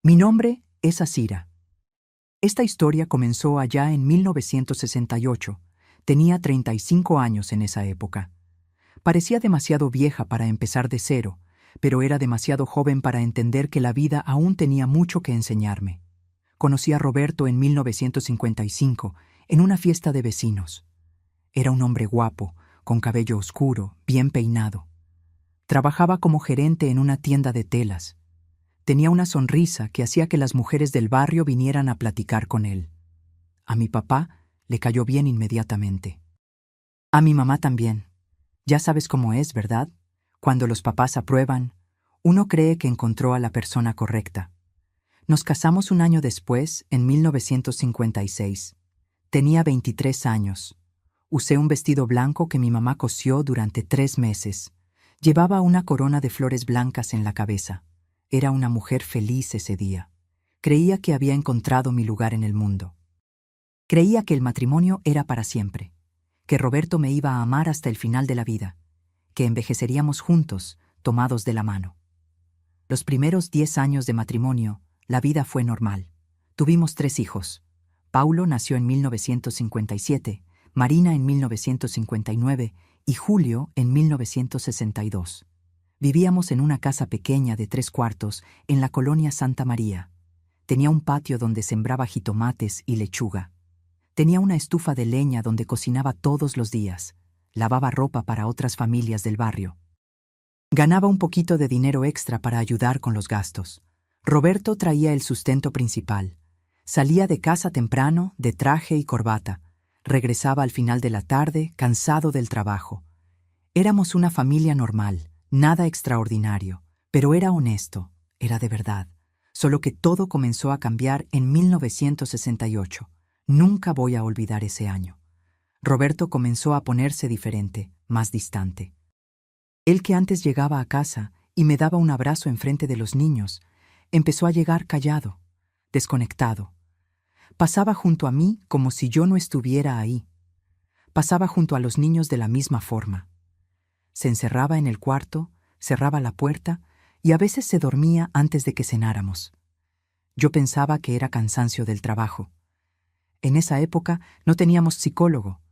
Mi nombre es Asira. Esta historia comenzó allá en 1968. Tenía 35 años en esa época. Parecía demasiado vieja para empezar de cero, pero era demasiado joven para entender que la vida aún tenía mucho que enseñarme. Conocí a Roberto en 1955, en una fiesta de vecinos. Era un hombre guapo, con cabello oscuro, bien peinado. Trabajaba como gerente en una tienda de telas. Tenía una sonrisa que hacía que las mujeres del barrio vinieran a platicar con él. A mi papá le cayó bien inmediatamente. A mi mamá también. Ya sabes cómo es, ¿verdad? Cuando los papás aprueban, uno cree que encontró a la persona correcta. Nos casamos un año después, en 1956. Tenía 23 años. Usé un vestido blanco que mi mamá cosió durante 3 meses. Llevaba una corona de flores blancas en la cabeza. Era una mujer feliz ese día. Creía que había encontrado mi lugar en el mundo. Creía que el matrimonio era para siempre, que Roberto me iba a amar hasta el final de la vida, que envejeceríamos juntos, tomados de la mano. Los primeros 10 años de matrimonio, la vida fue normal. Tuvimos 3 hijos. Paulo nació en 1957, Marina en 1959 y Julio en 1962. Vivíamos en una casa pequeña de 3 cuartos en la colonia Santa María. Tenía un patio donde sembraba jitomates y lechuga. Tenía una estufa de leña donde cocinaba todos los días. Lavaba ropa para otras familias del barrio. Ganaba un poquito de dinero extra para ayudar con los gastos. Roberto traía el sustento principal. Salía de casa temprano, de traje y corbata. Regresaba al final de la tarde, cansado del trabajo. Éramos una familia normal. Nada extraordinario, pero era honesto, era de verdad. Solo que todo comenzó a cambiar en 1968. Nunca voy a olvidar ese año. Roberto comenzó a ponerse diferente, más distante. Él que antes llegaba a casa y me daba un abrazo enfrente de los niños, empezó a llegar callado, desconectado. Pasaba junto a mí como si yo no estuviera ahí. Pasaba junto a los niños de la misma forma. Se encerraba en el cuarto, cerraba la puerta y a veces se dormía antes de que cenáramos. Yo pensaba que era cansancio del trabajo. En esa época no teníamos psicólogo,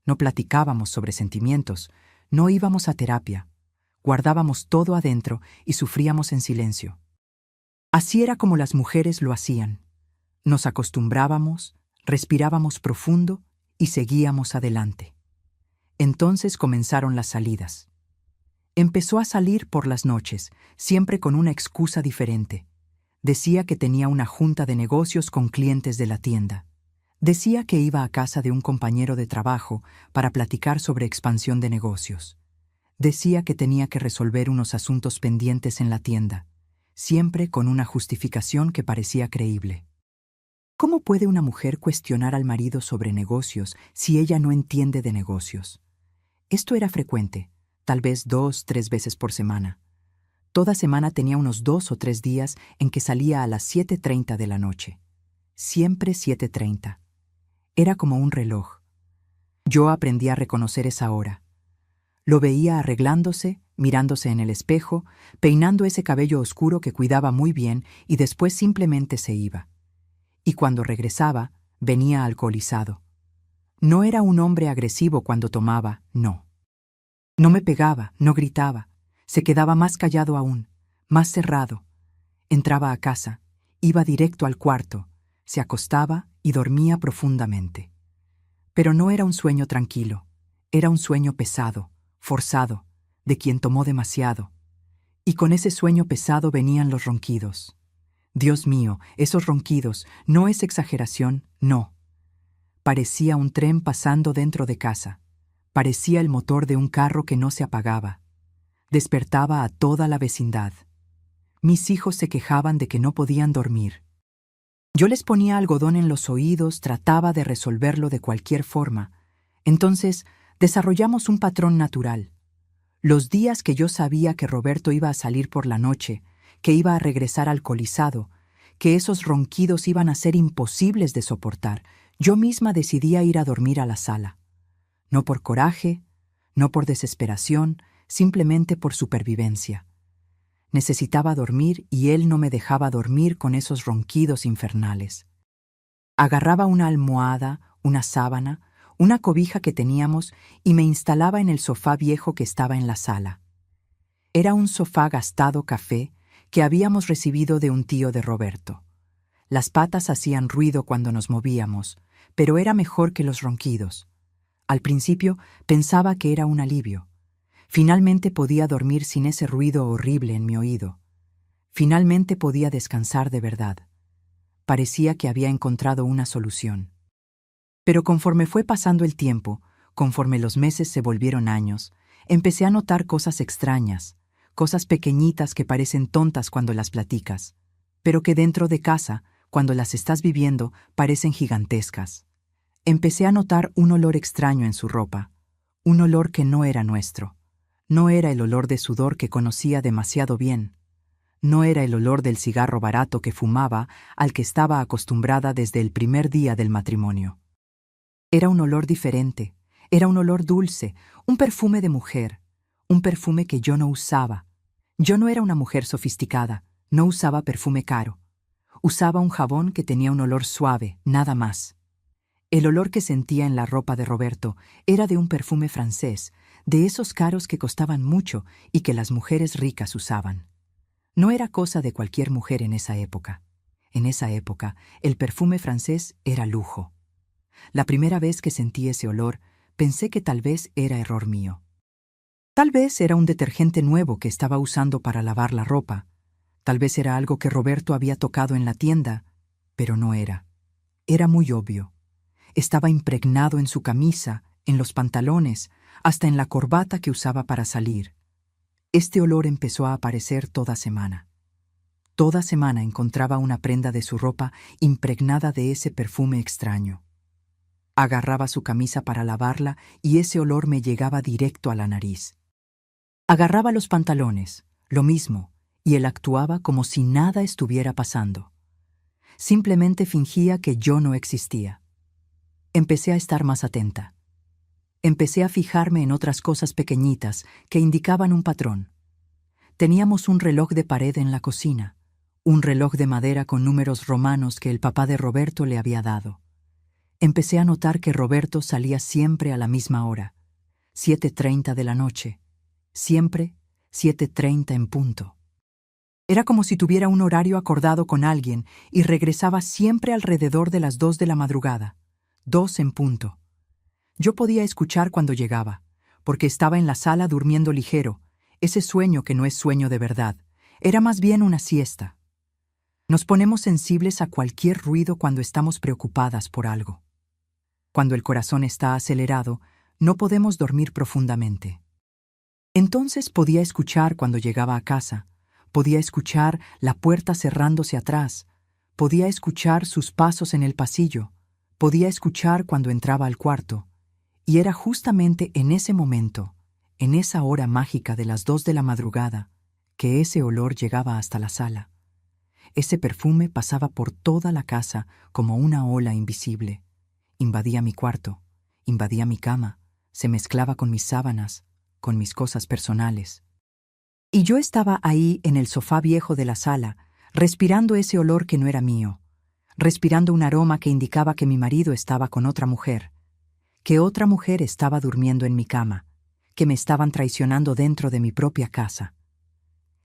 no platicábamos sobre sentimientos, no íbamos a terapia, guardábamos todo adentro y sufríamos en silencio. Así era como las mujeres lo hacían. Nos acostumbrábamos, respirábamos profundo y seguíamos adelante. Entonces comenzaron las salidas. Empezó a salir por las noches, siempre con una excusa diferente. Decía que tenía una junta de negocios con clientes de la tienda. Decía que iba a casa de un compañero de trabajo para platicar sobre expansión de negocios. Decía que tenía que resolver unos asuntos pendientes en la tienda, siempre con una justificación que parecía creíble. ¿Cómo puede una mujer cuestionar al marido sobre negocios si ella no entiende de negocios? Esto era frecuente. Tal vez 2, 3 veces por semana. Toda semana tenía unos 2 o 3 días en que salía a las 7:30 de la noche. Siempre 7:30. Era como un reloj. Yo aprendí a reconocer esa hora. Lo veía arreglándose, mirándose en el espejo, peinando ese cabello oscuro que cuidaba muy bien y después simplemente se iba. Y cuando regresaba, venía alcoholizado. No era un hombre agresivo cuando tomaba, no. No me pegaba, no gritaba. Se quedaba más callado aún, más cerrado. Entraba a casa, iba directo al cuarto, se acostaba y dormía profundamente. Pero no era un sueño tranquilo, era un sueño pesado, forzado, de quien tomó demasiado. Y con ese sueño pesado venían los ronquidos. Dios mío, esos ronquidos, no es exageración, no. Parecía un tren pasando dentro de casa. Parecía el motor de un carro que no se apagaba. Despertaba a toda la vecindad. Mis hijos se quejaban de que no podían dormir. Yo les ponía algodón en los oídos, trataba de resolverlo de cualquier forma. Entonces, desarrollamos un patrón natural. Los días que yo sabía que Roberto iba a salir por la noche, que iba a regresar alcoholizado, que esos ronquidos iban a ser imposibles de soportar, yo misma decidía ir a dormir a la sala. No por coraje, no por desesperación, simplemente por supervivencia. Necesitaba dormir y él no me dejaba dormir con esos ronquidos infernales. Agarraba una almohada, una sábana, una cobija que teníamos y me instalaba en el sofá viejo que estaba en la sala. Era un sofá gastado café que habíamos recibido de un tío de Roberto. Las patas hacían ruido cuando nos movíamos, pero era mejor que los ronquidos. Al principio pensaba que era un alivio. Finalmente podía dormir sin ese ruido horrible en mi oído. Finalmente podía descansar de verdad. Parecía que había encontrado una solución. Pero conforme fue pasando el tiempo, conforme los meses se volvieron años, empecé a notar cosas extrañas, cosas pequeñitas que parecen tontas cuando las platicas, pero que dentro de casa, cuando las estás viviendo, parecen gigantescas. Empecé a notar un olor extraño en su ropa, un olor que no era nuestro. No era el olor de sudor que conocía demasiado bien. No era el olor del cigarro barato que fumaba al que estaba acostumbrada desde el primer día del matrimonio. Era un olor diferente, era un olor dulce, un perfume de mujer, un perfume que yo no usaba. Yo no era una mujer sofisticada, no usaba perfume caro. Usaba un jabón que tenía un olor suave, nada más. El olor que sentía en la ropa de Roberto era de un perfume francés, de esos caros que costaban mucho y que las mujeres ricas usaban. No era cosa de cualquier mujer en esa época. En esa época, el perfume francés era lujo. La primera vez que sentí ese olor, pensé que tal vez era error mío. Tal vez era un detergente nuevo que estaba usando para lavar la ropa. Tal vez era algo que Roberto había tocado en la tienda, pero no era. Era muy obvio. Estaba impregnado en su camisa, en los pantalones, hasta en la corbata que usaba para salir. Este olor empezó a aparecer toda semana. Toda semana encontraba una prenda de su ropa impregnada de ese perfume extraño. Agarraba su camisa para lavarla y ese olor me llegaba directo a la nariz. Agarraba los pantalones, lo mismo, y él actuaba como si nada estuviera pasando. Simplemente fingía que yo no existía. Empecé a estar más atenta. Empecé a fijarme en otras cosas pequeñitas que indicaban un patrón. Teníamos un reloj de pared en la cocina, un reloj de madera con números romanos que el papá de Roberto le había dado. Empecé a notar que Roberto salía siempre a la misma hora, 7:30 de la noche, siempre 7:30 en punto. Era como si tuviera un horario acordado con alguien y regresaba siempre alrededor de las 2 de la madrugada, 2 en punto. Yo podía escuchar cuando llegaba, porque estaba en la sala durmiendo ligero, ese sueño que no es sueño de verdad, era más bien una siesta. Nos ponemos sensibles a cualquier ruido cuando estamos preocupadas por algo. Cuando el corazón está acelerado, no podemos dormir profundamente. Entonces podía escuchar cuando llegaba a casa, podía escuchar la puerta cerrándose atrás, podía escuchar sus pasos en el pasillo, podía escuchar cuando entraba al cuarto, y era justamente en ese momento, en esa hora mágica de las 2 de la madrugada, que ese olor llegaba hasta la sala. Ese perfume pasaba por toda la casa como una ola invisible. Invadía mi cuarto, invadía mi cama, se mezclaba con mis sábanas, con mis cosas personales. Y yo estaba ahí en el sofá viejo de la sala, respirando ese olor que no era mío, respirando un aroma que indicaba que mi marido estaba con otra mujer, que otra mujer estaba durmiendo en mi cama, que me estaban traicionando dentro de mi propia casa.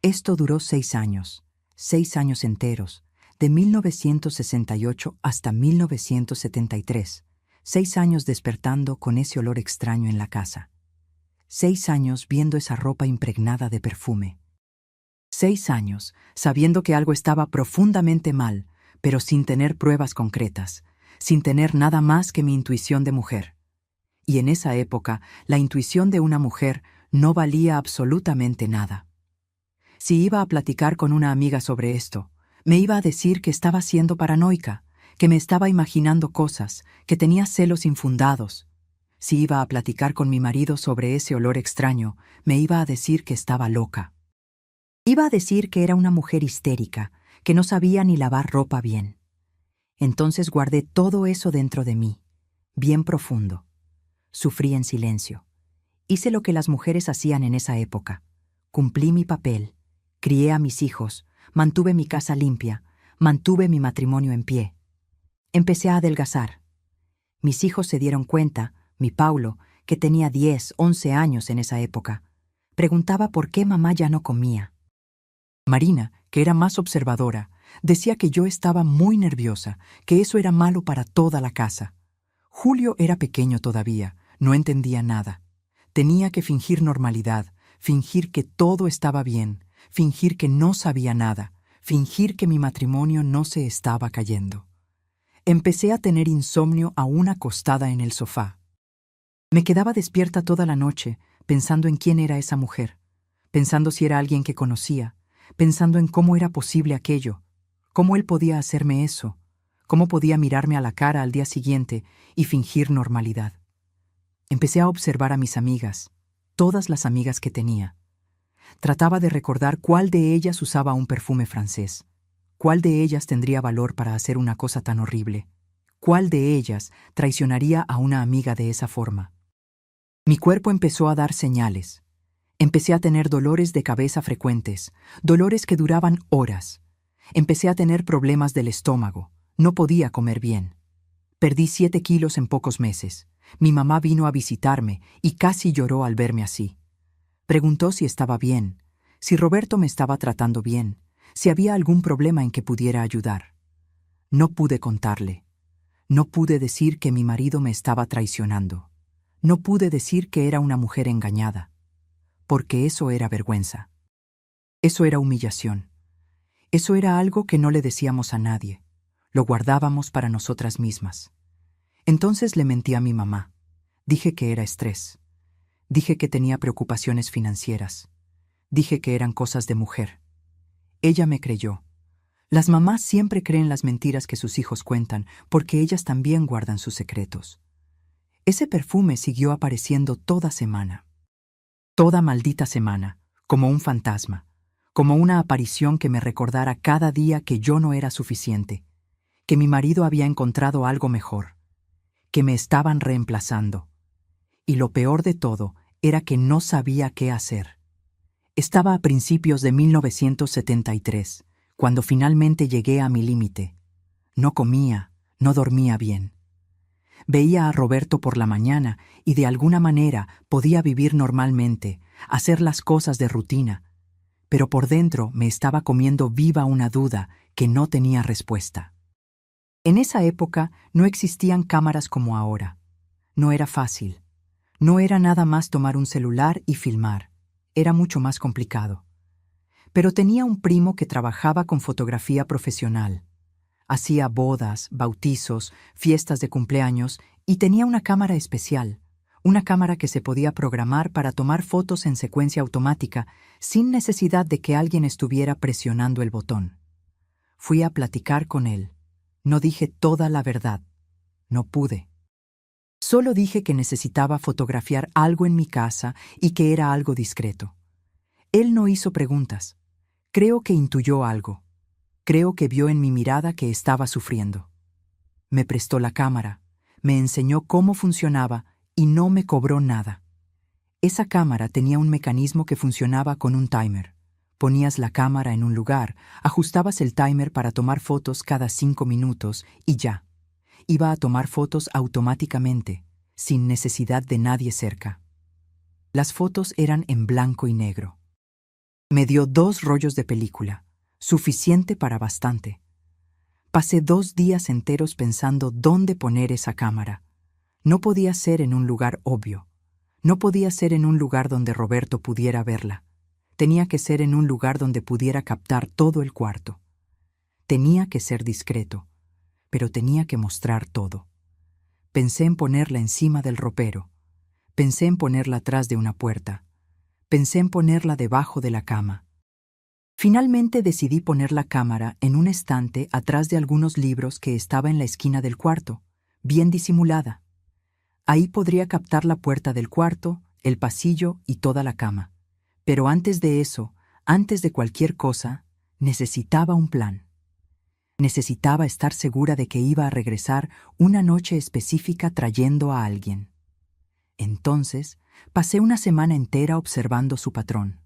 Esto duró 6 años, 6 años enteros, de 1968 hasta 1973, 6 años despertando con ese olor extraño en la casa. 6 años viendo esa ropa impregnada de perfume. 6 años sabiendo que algo estaba profundamente mal, pero sin tener pruebas concretas, sin tener nada más que mi intuición de mujer. Y en esa época, la intuición de una mujer no valía absolutamente nada. Si iba a platicar con una amiga sobre esto, me iba a decir que estaba siendo paranoica, que me estaba imaginando cosas, que tenía celos infundados. Si iba a platicar con mi marido sobre ese olor extraño, me iba a decir que estaba loca. Iba a decir que era una mujer histérica, que no sabía ni lavar ropa bien. Entonces guardé todo eso dentro de mí, bien profundo. Sufrí en silencio. Hice lo que las mujeres hacían en esa época. Cumplí mi papel. Crié a mis hijos, mantuve mi casa limpia, mantuve mi matrimonio en pie. Empecé a adelgazar. Mis hijos se dieron cuenta, mi Paulo, que tenía 10, 11 años en esa época. Preguntaba por qué mamá ya no comía. Marina, que era más observadora, decía que yo estaba muy nerviosa, que eso era malo para toda la casa. Julio era pequeño todavía, no entendía nada. Tenía que fingir normalidad, fingir que todo estaba bien, fingir que no sabía nada, fingir que mi matrimonio no se estaba cayendo. Empecé a tener insomnio aún acostada en el sofá. Me quedaba despierta toda la noche, pensando en quién era esa mujer, pensando si era alguien que conocía, pensando en cómo era posible aquello, cómo él podía hacerme eso, cómo podía mirarme a la cara al día siguiente y fingir normalidad. Empecé a observar a mis amigas, todas las amigas que tenía. Trataba de recordar cuál de ellas usaba un perfume francés, cuál de ellas tendría valor para hacer una cosa tan horrible, cuál de ellas traicionaría a una amiga de esa forma. Mi cuerpo empezó a dar señales. Empecé a tener dolores de cabeza frecuentes, dolores que duraban horas. Empecé a tener problemas del estómago, no podía comer bien. Perdí 7 kilos en pocos meses. Mi mamá vino a visitarme y casi lloró al verme así. Preguntó si estaba bien, si Roberto me estaba tratando bien, si había algún problema en que pudiera ayudar. No pude contarle. No pude decir que mi marido me estaba traicionando. No pude decir que era una mujer engañada, porque eso era vergüenza. Eso era humillación. Eso era algo que no le decíamos a nadie. Lo guardábamos para nosotras mismas. Entonces le mentí a mi mamá. Dije que era estrés. Dije que tenía preocupaciones financieras. Dije que eran cosas de mujer. Ella me creyó. Las mamás siempre creen las mentiras que sus hijos cuentan porque ellas también guardan sus secretos. Ese perfume siguió apareciendo toda semana. Toda maldita semana, como un fantasma, como una aparición que me recordara cada día que yo no era suficiente, que mi marido había encontrado algo mejor, que me estaban reemplazando. Y lo peor de todo era que no sabía qué hacer. Estaba a principios de 1973, cuando finalmente llegué a mi límite. No comía, no dormía bien. Veía a Roberto por la mañana y de alguna manera podía vivir normalmente, hacer las cosas de rutina, pero por dentro me estaba comiendo viva una duda que no tenía respuesta. En esa época no existían cámaras como ahora. No era fácil. No era nada más tomar un celular y filmar. Era mucho más complicado. Pero tenía un primo que trabajaba con fotografía profesional. Hacía bodas, bautizos, fiestas de cumpleaños y tenía una cámara especial, una cámara que se podía programar para tomar fotos en secuencia automática sin necesidad de que alguien estuviera presionando el botón. Fui a platicar con él. No dije toda la verdad. No pude. Solo dije que necesitaba fotografiar algo en mi casa y que era algo discreto. Él no hizo preguntas. Creo que intuyó algo. Creo que vio en mi mirada que estaba sufriendo. Me prestó la cámara, me enseñó cómo funcionaba y no me cobró nada. Esa cámara tenía un mecanismo que funcionaba con un timer. Ponías la cámara en un lugar, ajustabas el timer para tomar fotos cada 5 minutos y ya. Iba a tomar fotos automáticamente, sin necesidad de nadie cerca. Las fotos eran en blanco y negro. Me dio 2 rollos de película. Suficiente para bastante. Pasé 2 días enteros pensando dónde poner esa cámara. No podía ser en un lugar obvio. No podía ser en un lugar donde Roberto pudiera verla. Tenía que ser en un lugar donde pudiera captar todo el cuarto. Tenía que ser discreto, pero tenía que mostrar todo. Pensé en ponerla encima del ropero. Pensé en ponerla atrás de una puerta. Pensé en ponerla debajo de la cama. Finalmente decidí poner la cámara en un estante atrás de algunos libros que estaba en la esquina del cuarto, bien disimulada. Ahí podría captar la puerta del cuarto, el pasillo y toda la cama. Pero antes de eso, antes de cualquier cosa, necesitaba un plan. Necesitaba estar segura de que iba a regresar una noche específica trayendo a alguien. Entonces, pasé una semana entera observando su patrón.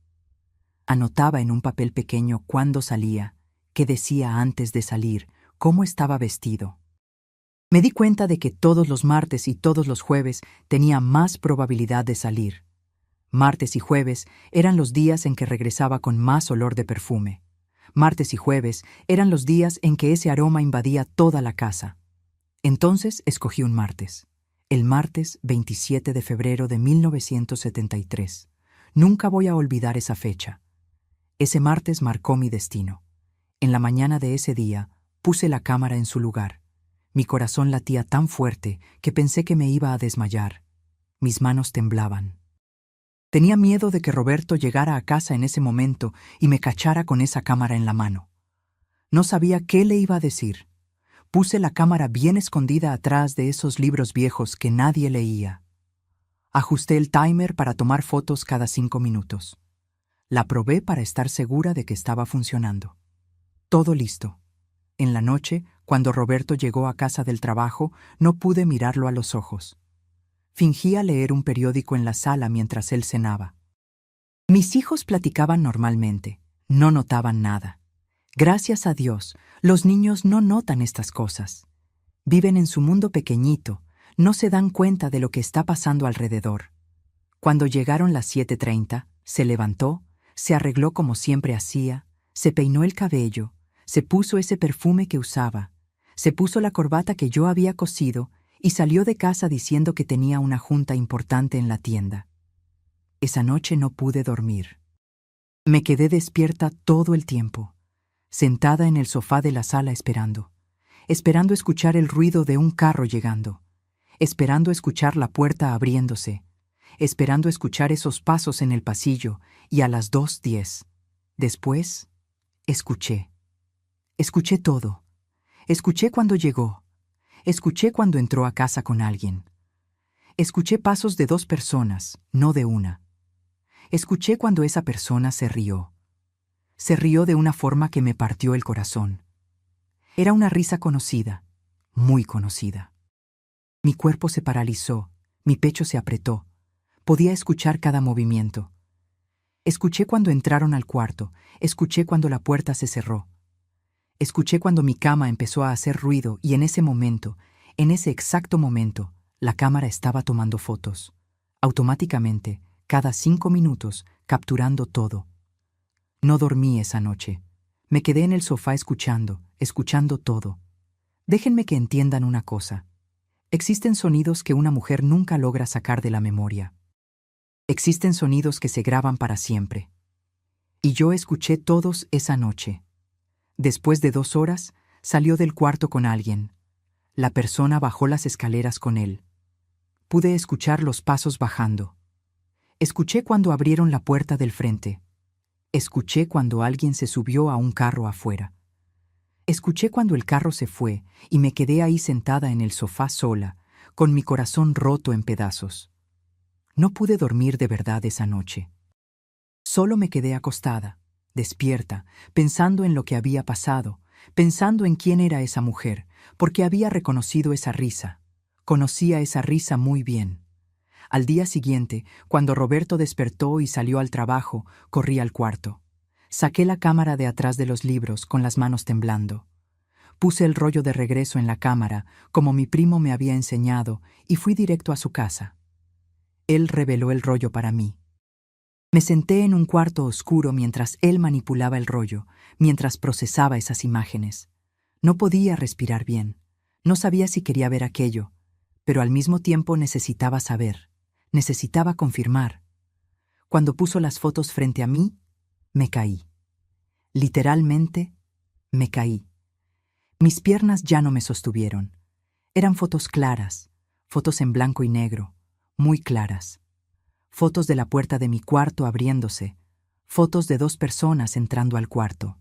Anotaba en un papel pequeño cuándo salía, qué decía antes de salir, cómo estaba vestido. Me di cuenta de que todos los martes y todos los jueves tenía más probabilidad de salir. Martes y jueves eran los días en que regresaba con más olor de perfume. Martes y jueves eran los días en que ese aroma invadía toda la casa. Entonces escogí un martes. El martes 27 de febrero de 1973. Nunca voy a olvidar esa fecha. Ese martes marcó mi destino. En la mañana de ese día, puse la cámara en su lugar. Mi corazón latía tan fuerte que pensé que me iba a desmayar. Mis manos temblaban. Tenía miedo de que Roberto llegara a casa en ese momento y me cachara con esa cámara en la mano. No sabía qué le iba a decir. Puse la cámara bien escondida atrás de esos libros viejos que nadie leía. Ajusté el timer para tomar fotos cada 5 minutos. La probé para estar segura de que estaba funcionando. Todo listo. En la noche, cuando Roberto llegó a casa del trabajo, no pude mirarlo a los ojos. Fingía leer un periódico en la sala mientras él cenaba. Mis hijos platicaban normalmente, no notaban nada. Gracias a Dios, los niños no notan estas cosas. Viven en su mundo pequeñito, no se dan cuenta de lo que está pasando alrededor. Cuando llegaron las 7:30, se levantó, se arregló como siempre hacía, se peinó el cabello, se puso ese perfume que usaba, se puso la corbata que yo había cosido y salió de casa diciendo que tenía una junta importante en la tienda. Esa noche no pude dormir. Me quedé despierta todo el tiempo, sentada en el sofá de la sala esperando escuchar el ruido de un carro llegando, esperando escuchar la puerta abriéndose, esperando escuchar esos pasos en el pasillo y a las 2:10. Después, escuché. Escuché todo. Escuché cuando llegó. Escuché cuando entró a casa con alguien. Escuché pasos de 2 personas, no de una. Escuché cuando esa persona se rió. Se rió de una forma que me partió el corazón. Era una risa conocida, muy conocida. Mi cuerpo se paralizó, mi pecho se apretó. Podía escuchar cada movimiento. Escuché cuando entraron al cuarto, escuché cuando la puerta se cerró. Escuché cuando mi cama empezó a hacer ruido y en ese momento, en ese exacto momento, la cámara estaba tomando fotos. Automáticamente, cada 5 minutos, capturando todo. No dormí esa noche. Me quedé en el sofá escuchando todo. Déjenme que entiendan una cosa. Existen sonidos que una mujer nunca logra sacar de la memoria. Existen sonidos que se graban para siempre. Y yo escuché todos esa noche. Después de 2 horas, salió del cuarto con alguien. La persona bajó las escaleras con él. Pude escuchar los pasos bajando. Escuché cuando abrieron la puerta del frente. Escuché cuando alguien se subió a un carro afuera. Escuché cuando el carro se fue y me quedé ahí sentada en el sofá sola, con mi corazón roto en pedazos. No pude dormir de verdad esa noche. Solo me quedé acostada, despierta, pensando en lo que había pasado, pensando en quién era esa mujer, porque había reconocido esa risa. Conocía esa risa muy bien. Al día siguiente, cuando Roberto despertó y salió al trabajo, corrí al cuarto. Saqué la cámara de atrás de los libros con las manos temblando. Puse el rollo de regreso en la cámara, como mi primo me había enseñado, y fui directo a su casa. Él reveló el rollo para mí. Me senté en un cuarto oscuro mientras él manipulaba el rollo, mientras procesaba esas imágenes. No podía respirar bien. No sabía si quería ver aquello, pero al mismo tiempo necesitaba saber. Necesitaba confirmar. Cuando puso las fotos frente a mí, me caí. Literalmente, me caí. Mis piernas ya no me sostuvieron. Eran fotos claras, fotos en blanco y negro, muy claras. Fotos de la puerta de mi cuarto abriéndose, fotos de 2 personas entrando al cuarto.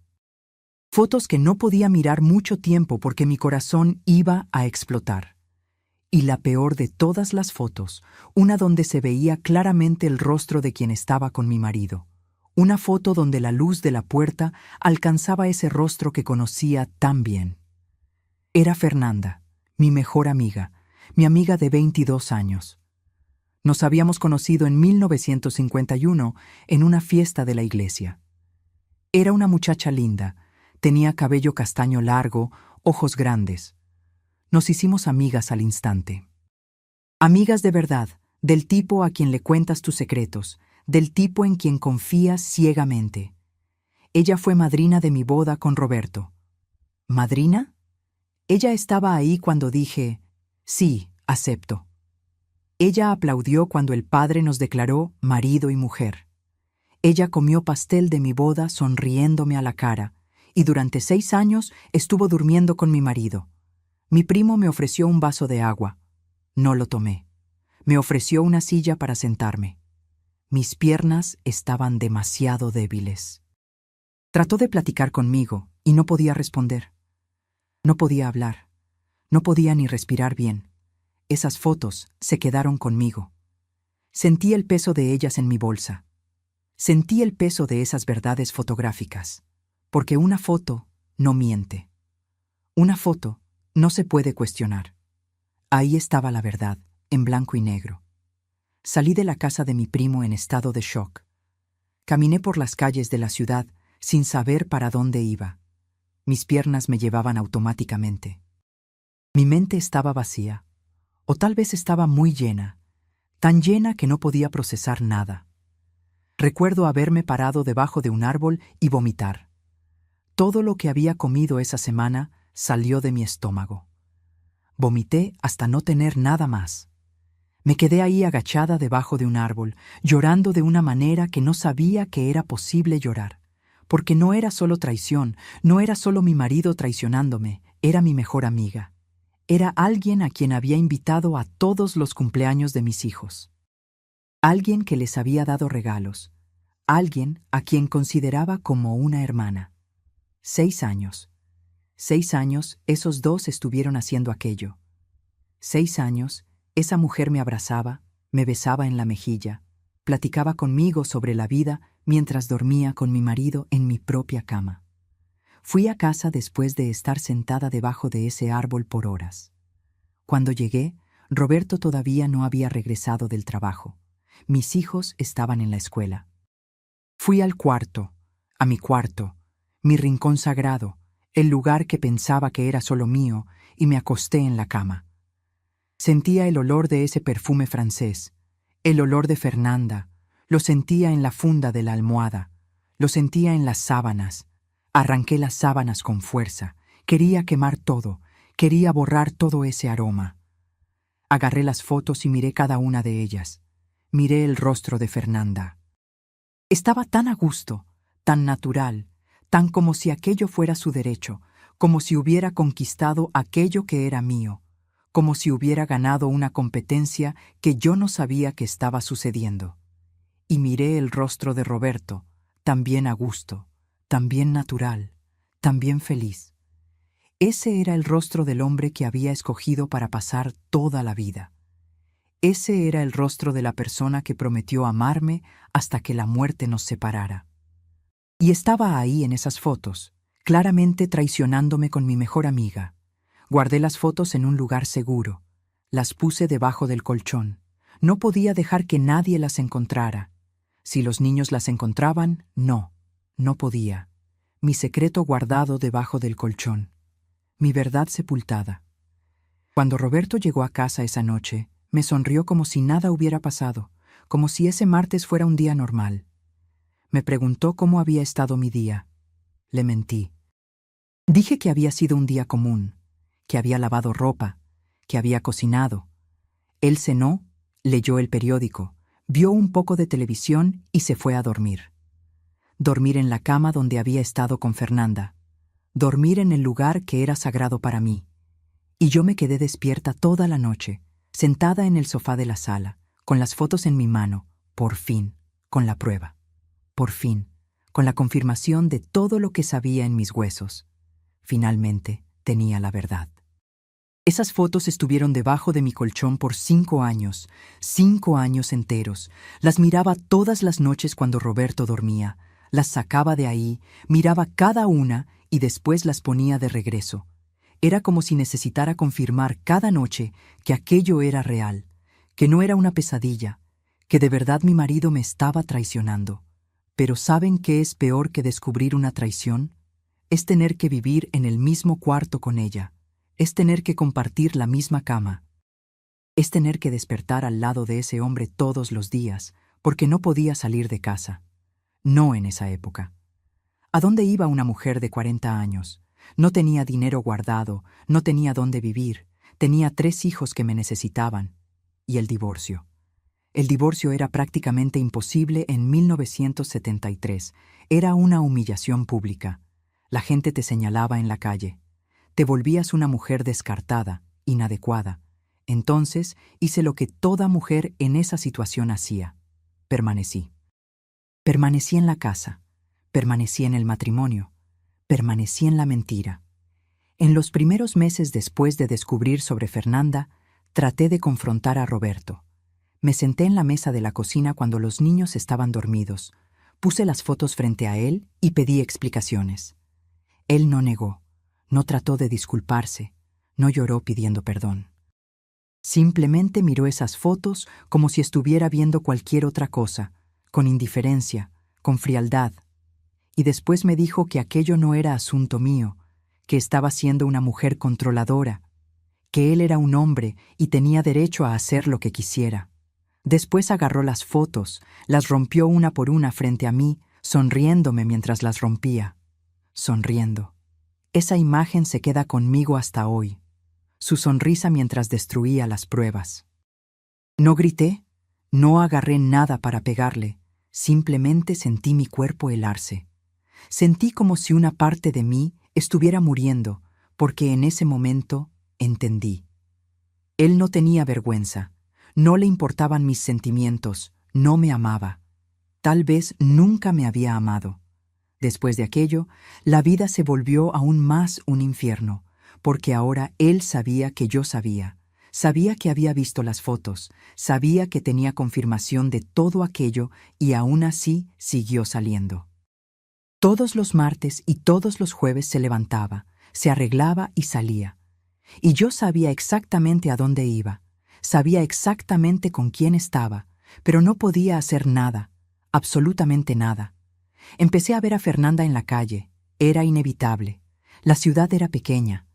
Fotos que no podía mirar mucho tiempo porque mi corazón iba a explotar. Y la peor de todas las fotos, una donde se veía claramente el rostro de quien estaba con mi marido. Una foto donde la luz de la puerta alcanzaba ese rostro que conocía tan bien. Era Fernanda, mi mejor amiga, mi amiga de 22 años. Nos habíamos conocido en 1951 en una fiesta de la iglesia. Era una muchacha linda, tenía cabello castaño largo, ojos grandes. Nos hicimos amigas al instante. Amigas de verdad, del tipo a quien le cuentas tus secretos, del tipo en quien confías ciegamente. Ella fue madrina de mi boda con Roberto. ¿Madrina? Ella estaba ahí cuando dije, sí, acepto. Ella aplaudió cuando el padre nos declaró marido y mujer. Ella comió pastel de mi boda sonriéndome a la cara, y durante 6 años estuvo durmiendo con mi marido. Mi primo me ofreció un vaso de agua. No lo tomé. Me ofreció una silla para sentarme. Mis piernas estaban demasiado débiles. Trató de platicar conmigo y no podía responder. No podía hablar. No podía ni respirar bien. Esas fotos se quedaron conmigo. Sentí el peso de ellas en mi bolsa. Sentí el peso de esas verdades fotográficas, porque una foto no miente. Una foto no se puede cuestionar. Ahí estaba la verdad, en blanco y negro. Salí de la casa de mi primo en estado de shock. Caminé por las calles de la ciudad sin saber para dónde iba. Mis piernas me llevaban automáticamente. Mi mente estaba vacía, o tal vez estaba muy llena, tan llena que no podía procesar nada. Recuerdo haberme parado debajo de un árbol y vomitar. Todo lo que había comido esa semana salió de mi estómago. Vomité hasta no tener nada más. Me quedé ahí agachada debajo de un árbol, llorando de una manera que no sabía que era posible llorar. Porque no era solo traición, no era solo mi marido traicionándome, era mi mejor amiga. Era alguien a quien había invitado a todos los cumpleaños de mis hijos. Alguien que les había dado regalos. Alguien a quien consideraba como una hermana. 6 años. 6 años, esos dos estuvieron haciendo aquello. 6 años, esa mujer me abrazaba, me besaba en la mejilla, platicaba conmigo sobre la vida mientras dormía con mi marido en mi propia cama. Fui a casa después de estar sentada debajo de ese árbol por horas. Cuando llegué, Roberto todavía no había regresado del trabajo. Mis hijos estaban en la escuela. Fui al cuarto, a mi cuarto, mi rincón sagrado, el lugar que pensaba que era solo mío, y me acosté en la cama. Sentía el olor de ese perfume francés, el olor de Fernanda, lo sentía en la funda de la almohada, lo sentía en las sábanas. Arranqué las sábanas con fuerza, quería quemar todo, quería borrar todo ese aroma. Agarré las fotos y miré cada una de ellas. Miré el rostro de Fernanda. Estaba tan a gusto, tan natural, tan como si aquello fuera su derecho, como si hubiera conquistado aquello que era mío, como si hubiera ganado una competencia que yo no sabía que estaba sucediendo. Y miré el rostro de Roberto, también a gusto, también natural, también feliz. Ese era el rostro del hombre que había escogido para pasar toda la vida. Ese era el rostro de la persona que prometió amarme hasta que la muerte nos separara. Y estaba ahí en esas fotos, claramente traicionándome con mi mejor amiga. Guardé las fotos en un lugar seguro. Las puse debajo del colchón. No podía dejar que nadie las encontrara. Si los niños las encontraban, no podía. Mi secreto guardado debajo del colchón. Mi verdad sepultada. Cuando Roberto llegó a casa esa noche, me sonrió como si nada hubiera pasado, como si ese martes fuera un día normal. Me preguntó cómo había estado mi día. Le mentí. Dije que había sido un día común, que había lavado ropa, que había cocinado. Él cenó, leyó el periódico, vio un poco de televisión y se fue a dormir. Dormir en la cama donde había estado con Fernanda. Dormir en el lugar que era sagrado para mí. Y yo me quedé despierta toda la noche, sentada en el sofá de la sala, con las fotos en mi mano, por fin, con la prueba. Por fin, con la confirmación de todo lo que sabía en mis huesos. Finalmente, tenía la verdad. Esas fotos estuvieron debajo de mi colchón por 5 años, 5 años enteros. Las miraba todas las noches cuando Roberto dormía. Las sacaba de ahí, miraba cada una y después las ponía de regreso. Era como si necesitara confirmar cada noche que aquello era real, que no era una pesadilla, que de verdad mi marido me estaba traicionando. Pero ¿saben qué es peor que descubrir una traición? Es tener que vivir en el mismo cuarto con ella, es tener que compartir la misma cama, es tener que despertar al lado de ese hombre todos los días, porque no podía salir de casa. No en esa época. ¿A dónde iba una mujer de 40 años? No tenía dinero guardado, no tenía dónde vivir, tenía 3 hijos que me necesitaban. Y el divorcio. El divorcio era prácticamente imposible en 1973. Era una humillación pública. La gente te señalaba en la calle. Te volvías una mujer descartada, inadecuada. Entonces hice lo que toda mujer en esa situación hacía. Permanecí. Permanecí en la casa. Permanecí en el matrimonio. Permanecí en la mentira. En los primeros meses después de descubrir sobre Fernanda, traté de confrontar a Roberto. Me senté en la mesa de la cocina cuando los niños estaban dormidos. Puse las fotos frente a él y pedí explicaciones. Él no negó, no trató de disculparse, no lloró pidiendo perdón. Simplemente miró esas fotos como si estuviera viendo cualquier otra cosa, con indiferencia, con frialdad. Y después me dijo que aquello no era asunto mío, que estaba siendo una mujer controladora, que él era un hombre y tenía derecho a hacer lo que quisiera. Después agarró las fotos, las rompió una por una frente a mí, sonriéndome mientras las rompía. Sonriendo. Esa imagen se queda conmigo hasta hoy. Su sonrisa mientras destruía las pruebas. No grité, no agarré nada para pegarle, simplemente sentí mi cuerpo helarse. Sentí como si una parte de mí estuviera muriendo, porque en ese momento entendí. Él no tenía vergüenza, no le importaban mis sentimientos, no me amaba. Tal vez nunca me había amado. Después de aquello, la vida se volvió aún más un infierno, porque ahora él sabía que yo sabía. Sabía que había visto las fotos, sabía que tenía confirmación de todo aquello y aún así siguió saliendo. Todos los martes y todos los jueves se levantaba, se arreglaba y salía. Y yo sabía exactamente a dónde iba, sabía exactamente con quién estaba, pero no podía hacer nada, absolutamente nada. Empecé a ver a Fernanda en la calle, era inevitable. La ciudad era pequeña.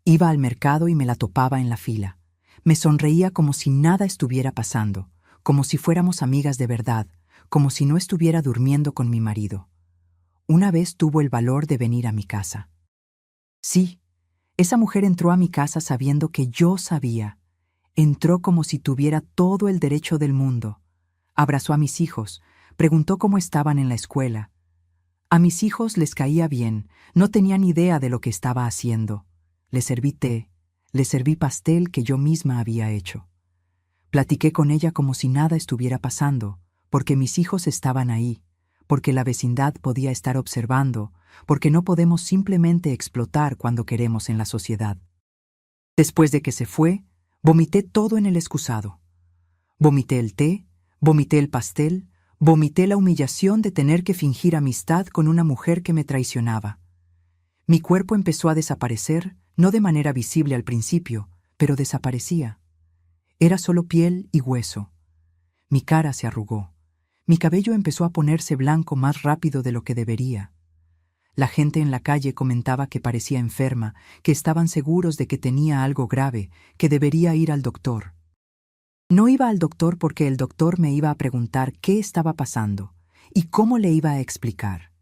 Iba al mercado y me la topaba en la fila. Me sonreía como si nada estuviera pasando, como si fuéramos amigas de verdad, como si no estuviera durmiendo con mi marido. Una vez tuvo el valor de venir a mi casa. Sí, esa mujer entró a mi casa sabiendo que yo sabía. Entró como si tuviera todo el derecho del mundo. Abrazó a mis hijos, preguntó cómo estaban en la escuela. A mis hijos les caía bien, no tenían idea de lo que estaba haciendo. Les serví té, les serví pastel que yo misma había hecho. Platiqué con ella como si nada estuviera pasando, porque mis hijos estaban ahí, porque la vecindad podía estar observando, porque no podemos simplemente explotar cuando queremos en la sociedad. Después de que se fue, vomité todo en el excusado. Vomité el té, vomité el pastel, vomité la humillación de tener que fingir amistad con una mujer que me traicionaba. Mi cuerpo empezó a desaparecer, no de manera visible al principio, pero desaparecía. Era solo piel y hueso. Mi cara se arrugó. Mi cabello empezó a ponerse blanco más rápido de lo que debería. La gente en la calle comentaba que parecía enferma, que estaban seguros de que tenía algo grave, que debería ir al doctor. No iba al doctor porque el doctor me iba a preguntar qué estaba pasando y cómo le iba a explicar.